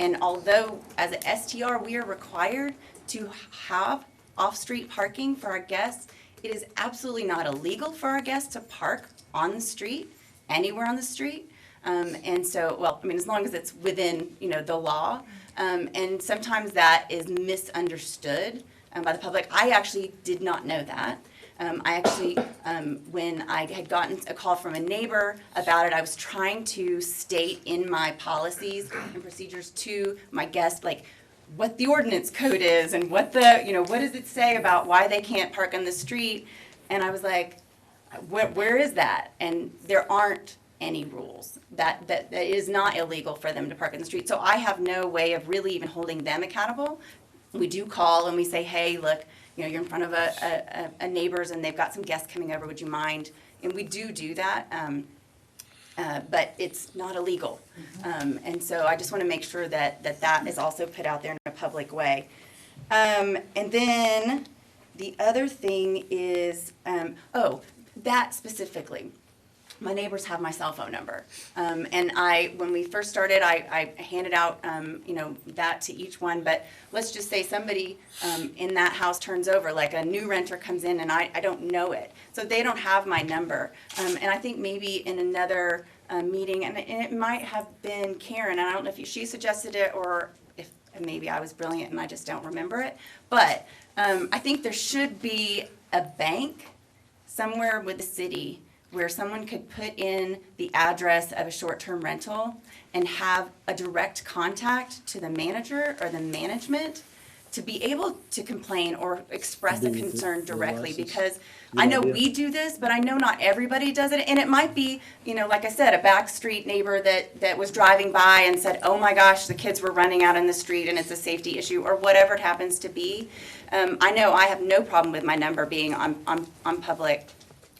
And although as an STR, we are required to have off-street parking for our guests, it is absolutely not illegal for our guests to park on the street, anywhere on the street. And so, well, I mean, as long as it's within, the law. And sometimes that is misunderstood by the public. I actually did not know that. When I had gotten a call from a neighbor about it, I was trying to state in my policies and procedures to my guests, like, what the ordinance code is and what does it say about why they can't park on the street. And I was like, where is that? And there aren't any rules. That is not illegal for them to park in the street. So I have no way of really even holding them accountable. We do call and we say, hey, look, you're in front of a neighbor's and they've got some guests coming over, would you mind? And we do that, but it's not illegal. And so I just want to make sure that is also put out there in a public way. And then the other thing is, that specifically. My neighbors have my cell phone number. And when we first started, I handed out, that to each one. But let's just say somebody in that house turns over, like a new renter comes in and I don't know it. So they don't have my number. And I think maybe in another meeting, and it might have been Karen, and I don't know if she suggested it or if maybe I was brilliant and I just don't remember it. But I think there should be a bank somewhere with the city where someone could put in the address of a short-term rental and have a direct contact to the manager or the management to be able to complain or express a concern directly. Because I know we do this, but I know not everybody does it. And it might be, like I said, a backstreet neighbor that was driving by and said, oh my gosh, the kids were running out in the street and it's a safety issue, or whatever it happens to be. I know I have no problem with my number being on public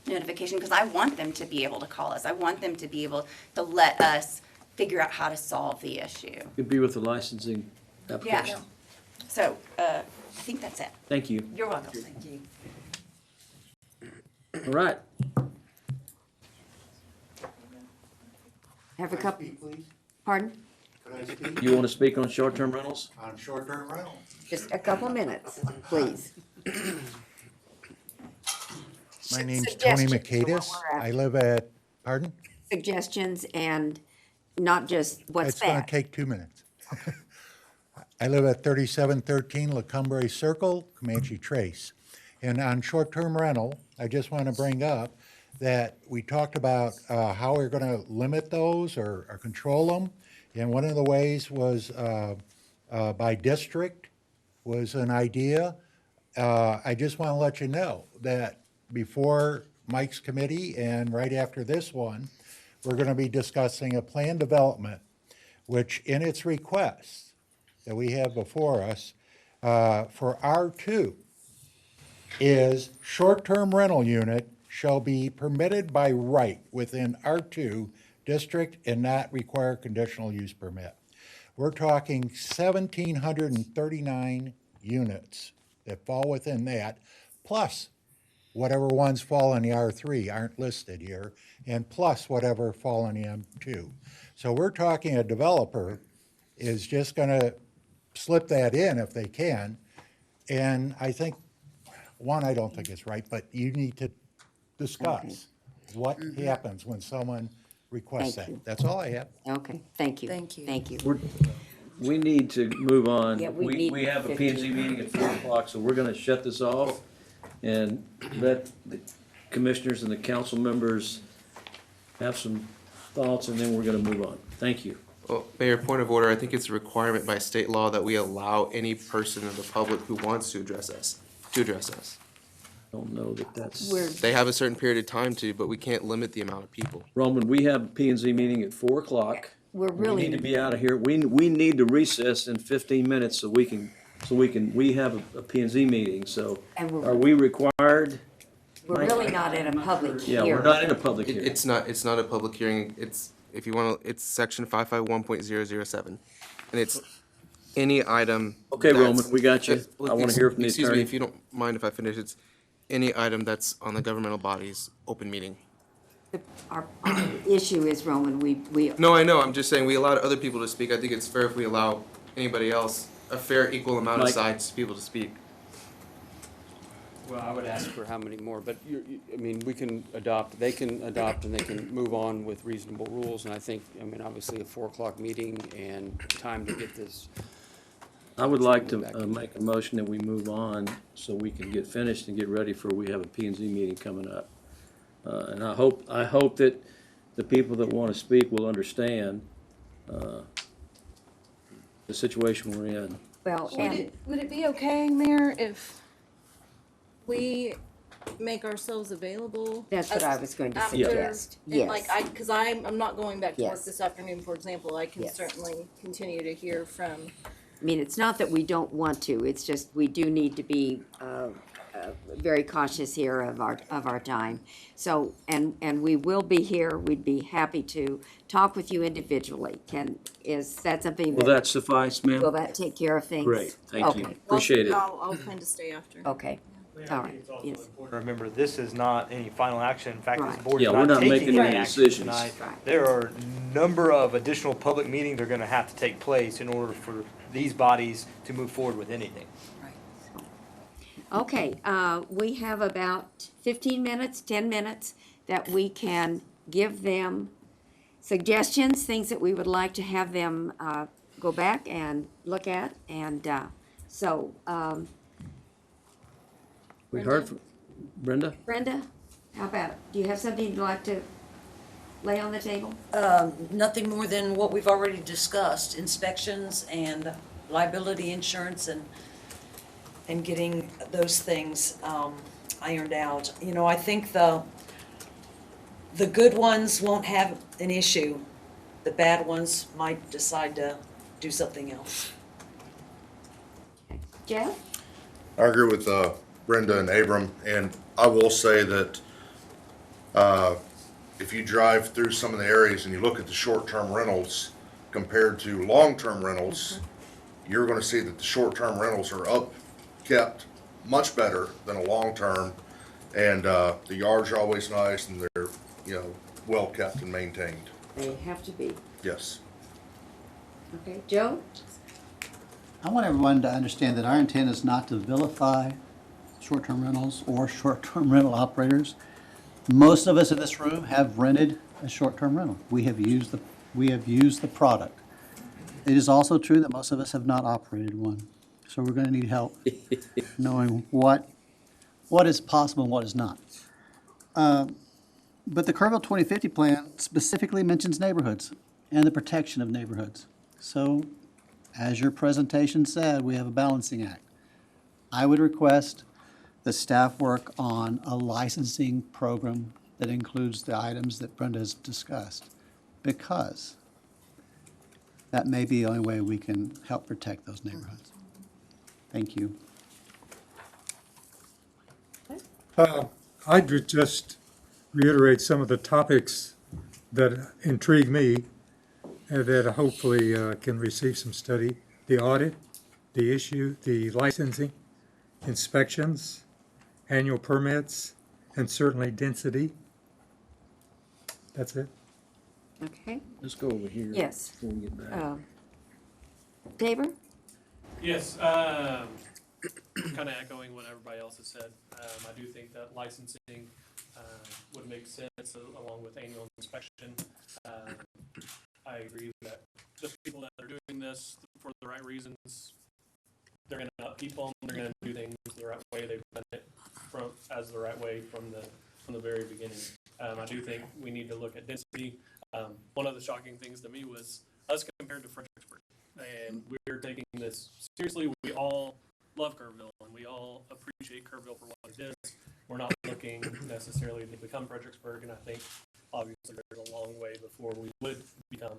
notification because I want them to be able to call us. I want them to be able to let us figure out how to solve the issue. Could be with the licensing application. Yeah. So I think that's it. Thank you. You're welcome. Thank you. All right. Have a couple, Please, pardon? could I speak You want to speak on short-term rentals? on short-term rentals? Just a couple minutes, please. My name's Tony Suggestions are what Makedas. we're I after. live at, pardon? Suggestions and not just what's It's gonna bad. take 2 minutes. I live at 3713 LaCumbre Circle, Comanche Trace. And on short-term rental, I just want to bring up that we talked about how we're going to limit those or control them. And one of the ways was by district was an idea. I just want to let you know that before Mike's committee and right after this one, we're going to be discussing a plan development, which in its request that we have before us for R2 is short-term rental unit shall be permitted by right within R2 district and not require conditional use permit. We're talking 1,739 units that fall within that, plus whatever ones fall in the R3 aren't listed here, and plus whatever fall in the M2. So we're talking a developer is just gonna slip that in if they can. And I think, one, I don't think it's right, but you need to discuss what happens when someone request Thank that. you. That's all I have. Okay, thank you. Thank you. Thank you. We need to move on. Yeah, we need We have a P and Z 15. meeting at 4 o'clock, so we're gonna shut this off and let the commissioners and the council members have some thoughts, and then we're gonna move on. Thank you. Well, Mayor, point of order, I think it's a requirement by state law that we allow any person in the public who wants to address us. Don't know that that's. They have a certain period of time to, but we can't limit the amount of people. Roman, we have a P and Z meeting at 4 o'clock. We're We need to really, be out of here. We need to recess in 15 minutes so we have a P and Z meeting, so And we're- are we required? we're really not in a public Yeah, hearing. we're not in a public It, hearing. it's not a public hearing. It's, if you want to, it's section 551.007. And it's any item. Okay, that's- Roman, we got you. I wanna hear from the Excuse attorney. me, if you don't mind if I finish, it's any item that's on the governmental body's open meeting. Our issue is, Roman, we, No, I know, I'm just saying we allowed other people to speak. I think it's fair if we allow anybody else a fair equal amount of Mike. sides people to speak. Well, I would ask for how many more, but I mean, we can adopt, they can adopt and they can move on with reasonable rules. And I think, I mean, obviously a 4 o'clock meeting and time to get this. I would like to make a motion that we move on so we can get finished and get ready for, we have a P and Z meeting coming up. And I hope that the people that want to speak will understand the situation we're in. well, and Would it be okay, Mayor, if we make ourselves available? That's what I was going to after- suggest. and Yes. like, because I'm not going back to work Yes. this afternoon, for example, I can Yes. certainly continue to hear from. I mean, it's not that we don't want to, it's just we do need to be very cautious here of our time. So, and we will be here, we'd be happy to talk with you individually. Is that something Will that suffice, ma'am? will that take care of things? Great, thank you. Okay. Appreciate it. I'll plan to stay after. Okay, all right, It's also yes. important to remember, this is not any final action. In fact, this Right. board Yeah, is we're not not taking making any any action decisions. tonight. Right. There are a number of additional public meetings that are gonna have to take place in order for these bodies to move forward with anything. Okay, we have about 15 minutes, 10 minutes that we can give them suggestions, things that we would like to have them go back and look at. And so, We heard from Brenda? Brenda, how about, do you have something you'd like to lay on the table? Nothing more than what we've already discussed, inspections and liability insurance and getting those things ironed out. You know, I think the good ones won't have an issue. The bad ones might decide to do something else. Jeff? I agree with Brenda and Abram, and I will say that if you drive through some of the areas and you look at the short-term rentals compared to long-term rentals, you're gonna see that the short-term rentals are kept much better than a long-term, and the yards are always nice and they're, well-kept and maintained. They have to be. Yes. Okay, Joe? I want everyone to understand that our intent is not to vilify short-term rentals or short-term rental operators. Most of us in this room have rented a short-term rental. We have used the product. It is also true that most of us have not operated one. So we're gonna need help knowing what is possible and what is not. But the Kerrville 2050 plan specifically mentions neighborhoods and the protection of neighborhoods. So, as your presentation said, we have a balancing act. I would request the staff work on a licensing program that includes the items that Brenda has discussed, because that may be the only way we can help protect those neighborhoods. Thank you. I'd just reiterate some of the topics that intrigue me and that hopefully can receive some study. The audit, the issue, the licensing, inspections, annual permits, and certainly density. That's it. Okay. Let's go over here. Yes. Before we get back. Tabor? Yes, kind of echoing what everybody else has said. I do think that licensing would make sense along with annual inspection. I agree that the people that are doing this for the right reasons, they're gonna upkeep them, they're gonna do things the right way, they've done it as the right way from the very beginning. I do think we need to look at density. One of the shocking things to me was us compared to Fredericksburg. And we're taking this seriously. We all love Kerrville and we all appreciate Kerrville for what it is. We're not looking necessarily to become Fredericksburg, and I think obviously there's a long way before we would become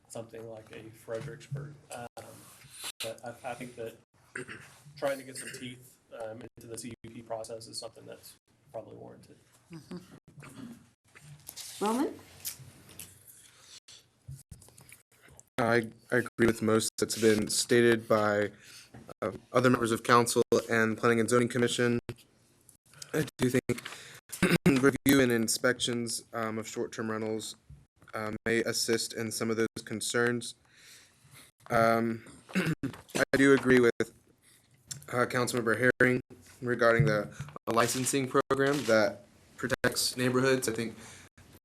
something like a Fredericksburg. But I think that trying to get some teeth into the CUP process is something that's probably warranted. Roman? I agree with most that's been stated by other members of council and Planning and Zoning Commission. I do think review and inspections of short-term rentals may assist in some of those concerns. I do agree with Councilmember Herring regarding the licensing program that protects neighborhoods. I think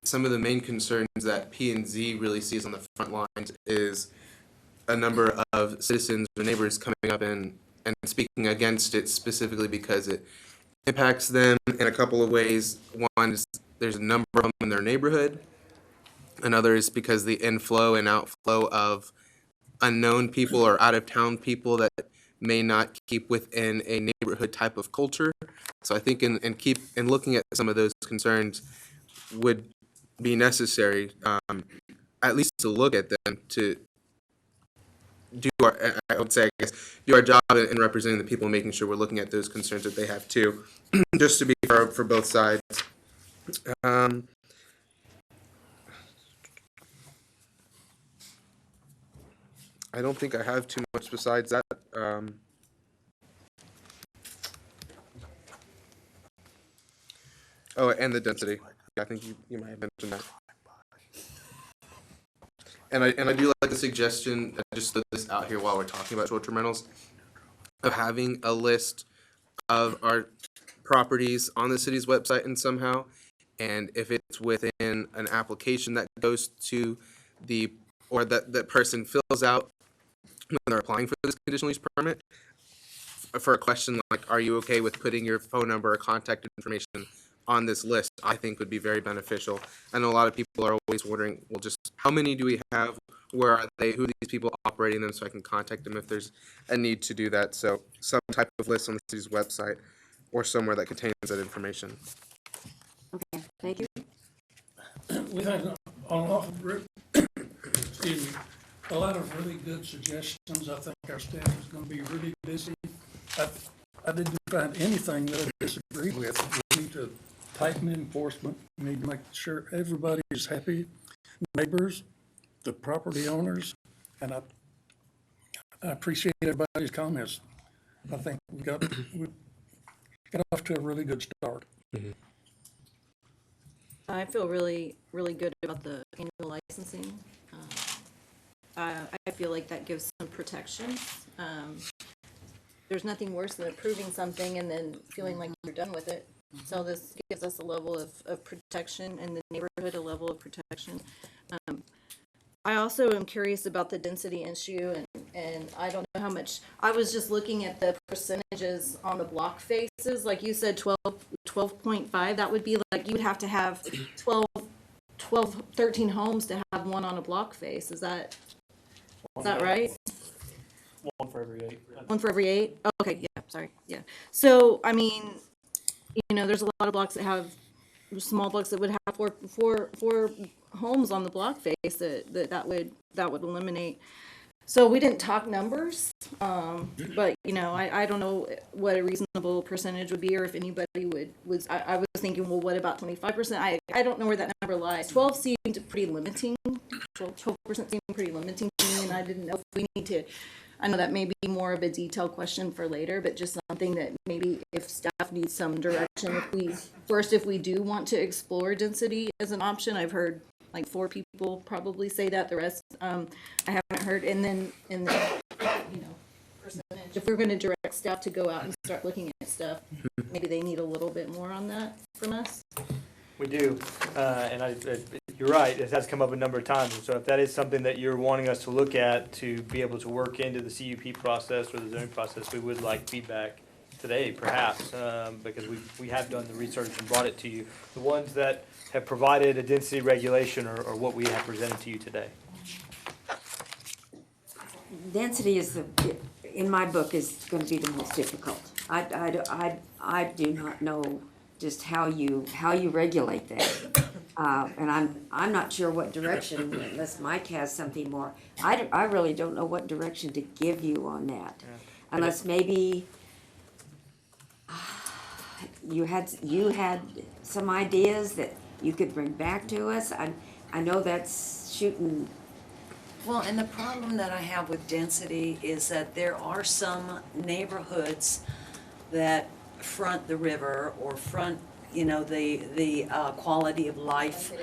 some of the main concerns that P&Z really sees on the front lines is a number of citizens or neighbors coming up and speaking against it specifically because it impacts them in a couple of ways. One is there's a number of them in their neighborhood. Another is because the inflow and outflow of unknown people or out-of-town people that may not keep within a neighborhood type of culture. So I think in looking at some of those concerns would be necessary, at least to look at them, to do our, I would say, I guess, do our job in representing the people and making sure we're looking at those concerns that they have too, just to be fair for both sides. I don't think I have too much besides that. Oh, and the density. I think you might have mentioned that. And I do like the suggestion, I just throw this out here while we're talking about short-term rentals, of having a list of our properties on the city's website and somehow, and if it's within an application that goes to or that person fills out when they're applying for this conditional use permit, for a question like, are you okay with putting your phone number or contact information on this list, I think would be very beneficial. I know a lot of people are always wondering, well, just how many do we have? Where are they? Who are these people operating them so I can contact them if there's a need to do that? So some type of list on the city's website or somewhere that contains that information. Okay, thank you. We had excuse me, a lot of really good suggestions. I think our staff is going to be really busy. I didn't find anything that I disagreed with. We need to tighten enforcement. We need to make sure everybody is happy, neighbors, the property owners, and I appreciate everybody's comments. I think we got off to a really good start. Mm-hmm. I feel really, really good about the annual licensing. I feel like that gives some protection. There's nothing worse than approving something and then feeling like you're done with it. So this gives us a level of protection, and the neighborhood a level of protection. I also am curious about the density issue, and I don't know how much. I was just looking at the percentages on the block faces. Like you said, 12.5, that would be like you would have to have 13 homes to have one on a block face. Is that right? One for every 8. One for every 8? Oh, okay, yeah, sorry, yeah. So, I mean, there's a lot of blocks that have, small blocks that would have four homes on the block face that would eliminate. So we didn't talk numbers, but, I don't know what a reasonable percentage would be, or if anybody I was thinking, well, what about 25%? I don't know where that number lies. 12 seemed pretty limiting. 12% seemed pretty limiting to me, and I didn't know if we need to. I know that may be more of a detailed question for later, but just something that maybe if staff needs some direction, if we do want to explore density as an option. I've heard like 4 people probably say that, the rest I haven't heard. And then percentage, if we're going to direct staff to go out and start looking at stuff, maybe they need a little bit more on that from us. we do. You're right, it has come up a number of times. And so if that is something that you're wanting us to look at to be able to work into the CUP process or the zoning process, we would like feedback today, perhaps, because we have done the research and brought it to you. The ones that have provided a density regulation are what we have presented to you today. Density is in my book, is gonna be the most difficult. I do not know just how you regulate that. And I'm not sure what direction, unless Mike has something more. I really don't know what direction to give you on that. Unless maybe you had some ideas that you could bring back to us. I know that's shooting. Well, and the problem that I have with density is that there are some neighborhoods that front the river or front, the quality of life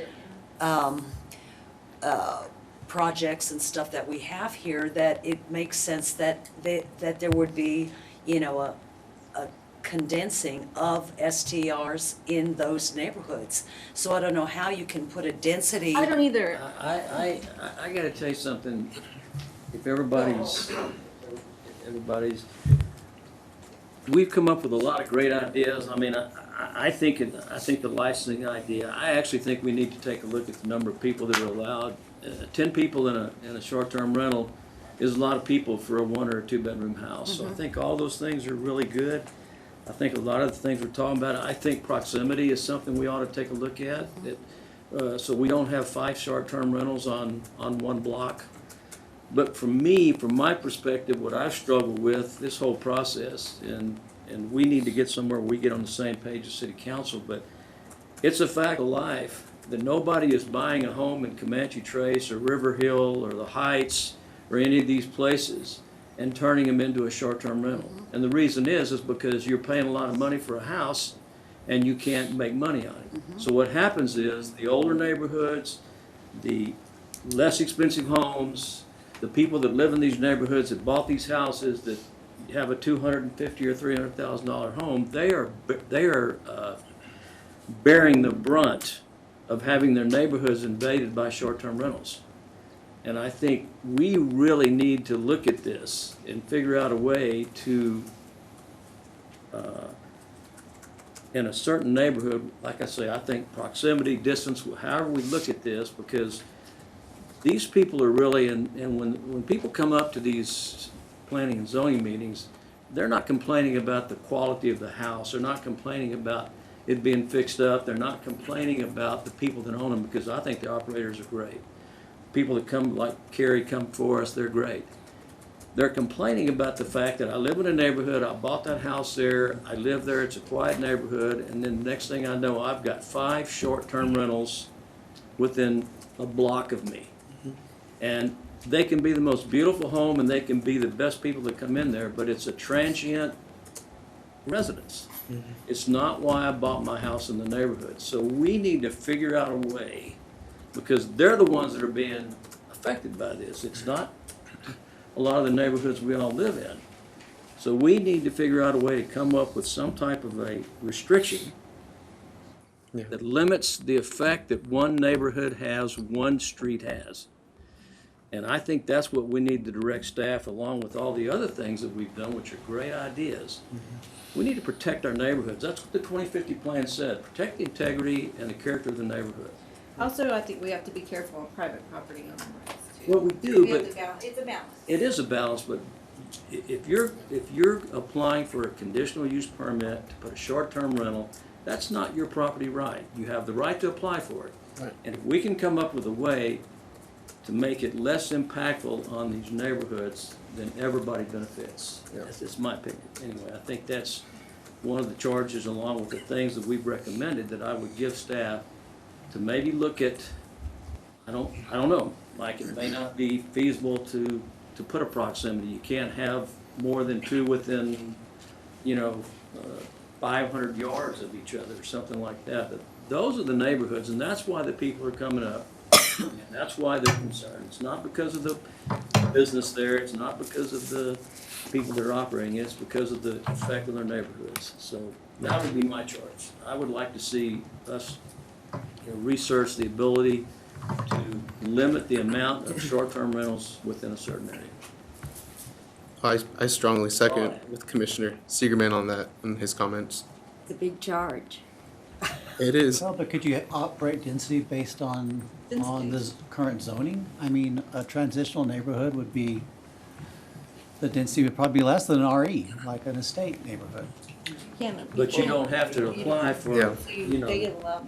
projects and stuff that we have here, that it makes sense that there would be, a condensing of STRs in those neighborhoods. So I don't know how you can put a density. I don't either. I gotta tell you something, if everybody's, we've come up with a lot of great ideas. I mean, I think the licensing idea, I actually think we need to take a look at the number of people that are allowed. 10 people in a short-term rental is a lot of people for a 1 or 2 bedroom house. So I think all those things are really good. I think a lot of the things we're talking about, I think proximity is something we ought to take a look at. So we don't have 5 short-term rentals on one block. But for me, from my perspective, what I've struggled with this whole process, and we need to get somewhere where we get on the same page as City Council, but it's a fact of life that nobody is buying a home in Comanche Trace or River Hill or the Heights or any of these places and turning them into a short-term rental. And the reason is because you're paying a lot of money for a house and you can't make money on it. So what happens is the older neighborhoods, the less expensive homes, the people that live in these neighborhoods that bought these houses that have a $250,000 or $300,000 home, they are bearing the brunt of having their neighborhoods invaded by short-term rentals. And I think we really need to look at this and figure out a way to, in a certain neighborhood, like I say, I think proximity, distance, however we look at this, because these people are really, and when people come up to these planning and zoning meetings, they're not complaining about the quality of the house. They're not complaining about it being fixed up. They're not complaining about the people that own them, because I think the operators are great. People that come, like Carrie, come for us, they're great. They're complaining about the fact that I live in a neighborhood, I bought that house there, I live there, it's a quiet neighborhood, and then the next thing I know, I've got 5 short-term rentals within a block of me. And they can be the most beautiful home and they can be the best people that come in there, but it's a transient residence. It's not why I bought my house in the neighborhood. So we need to figure out a way, because they're the ones that are being affected by this. It's not a lot of the neighborhoods we all live in. So we need to figure out a way to come up with some type of a restriction that limits the effect that one neighborhood has, one street has. And I think that's what we need to direct staff, along with all the other things that we've done, which are great ideas. We need to protect our neighborhoods. That's what the 2050 plan said. Protect the integrity and the character of the neighborhood. Also, I think we have to be careful on private property owner rights too. Well, we do, We have but to balance. It's a balance. it is a balance, but if you're applying for a conditional use permit to put a short-term rental, that's not your property right. You have the right to apply for it. Right. And if we can come up with a way to make it less impactful on these neighborhoods, then everybody benefits. That's my opinion. Anyway, I think that's one of the charges, along with the things that we've recommended, that I would give staff to maybe look at. I don't know, like, it may not be feasible to put a proximity. You can't have more than 2 within, 500 yards of each other or something like that. But those are the neighborhoods, and that's why the people are coming up. And that's why they're concerned. It's not because of the business there. It's not because of the people that are operating. It's because of the effect on their neighborhoods. So that would be my charge. I would like to see us research the ability to limit the amount of short-term rentals within a certain area. I strongly second with Commissioner Siegerman on that, and his comments. It's a big charge. It is. Well, but could you operate density based on the current zoning? I mean, a transitional neighborhood would be, the density would probably be less than an RE, like an estate neighborhood. But you don't have to apply for, Yeah. you know.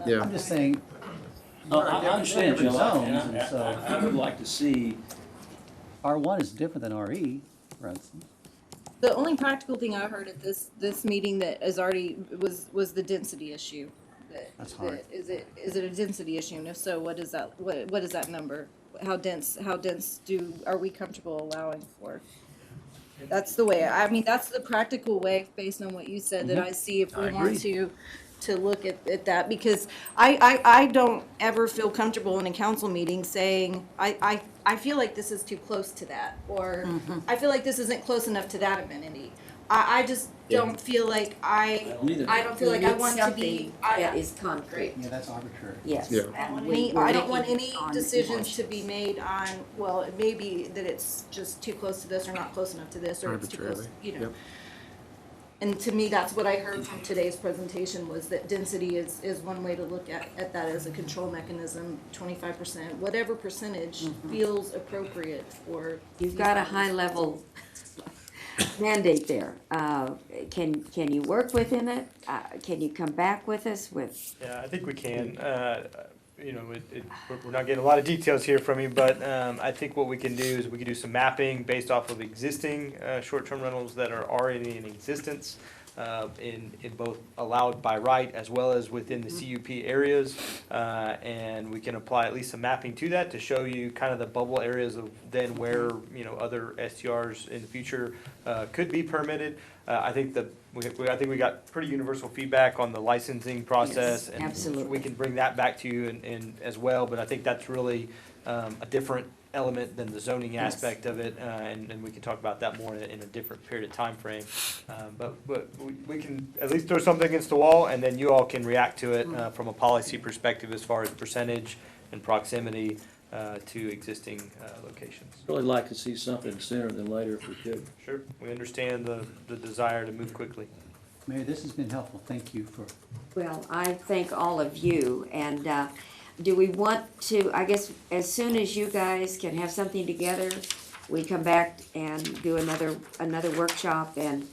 Yeah. I'm just saying, I understand, different Joe, zones, and and so I would like to see, R1 is different than RE, for instance. The only practical thing I heard at this meeting that is already, was the density issue. That's hard. Is it a density issue? And if so, what is that, what is that number? How dense are we comfortable allowing for? That's the way, I mean, that's the practical way, based on what you said, that I see if we want to look at that, because I don't ever feel comfortable in a council meeting saying, I feel like this is too close to that, or I feel like this isn't close enough to that amenity. I just don't feel like I don't feel like I want to be. That is concrete. Yeah, that's arbitrary. Yes. Yeah. I don't want any decisions to be made on, well, it may be that it's just too close to this or not close enough to this, or it's too close, Arbitrarily. you know. Yep. And to me, that's what I heard from today's presentation, was that density is one way to look at that as a control mechanism, 25%, whatever percentage feels appropriate for. You've got a high level mandate there. Can you work within it? Can you come back with us with? Yeah, I think we can. You know, we're not getting a lot of details here from you, but I think what we can do is we can do some mapping based off of existing short-term rentals that are already in existence, in both allowed by right as well as within the CUP areas. And we can apply at least some mapping to that to show you kind of the bubble areas of then where, you know, other STRs in the future could be permitted. I think we got pretty universal feedback on the licensing process. Yes, and absolutely. we can bring that back to you and as well, but I think that's really a different element than the zoning aspect of it, and we can talk about that more in a different period of time frame. But we can at least throw something against the wall, and then you all can react to it from a policy perspective as far as percentage and proximity to existing locations. really like to see something sooner than later if we could. Sure, we understand the desire to move quickly. Mayor, this has been helpful. Thank you for. Well, I thank all of you, and do we want to, I guess, as soon as you guys can have something together, we come back and do another workshop and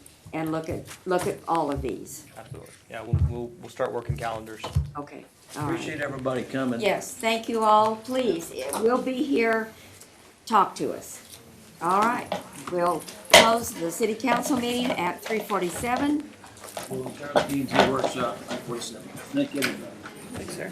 look at all of these? Absolutely. Yeah, we'll start working calendars. Okay, all right. Appreciate everybody coming. Yes, thank you all. Please, we'll be here. Talk to us. All right, we'll close the city council meeting at 3:47. We'll return to the P&Z workshop at 47. Thank you, everybody. Thanks, sir.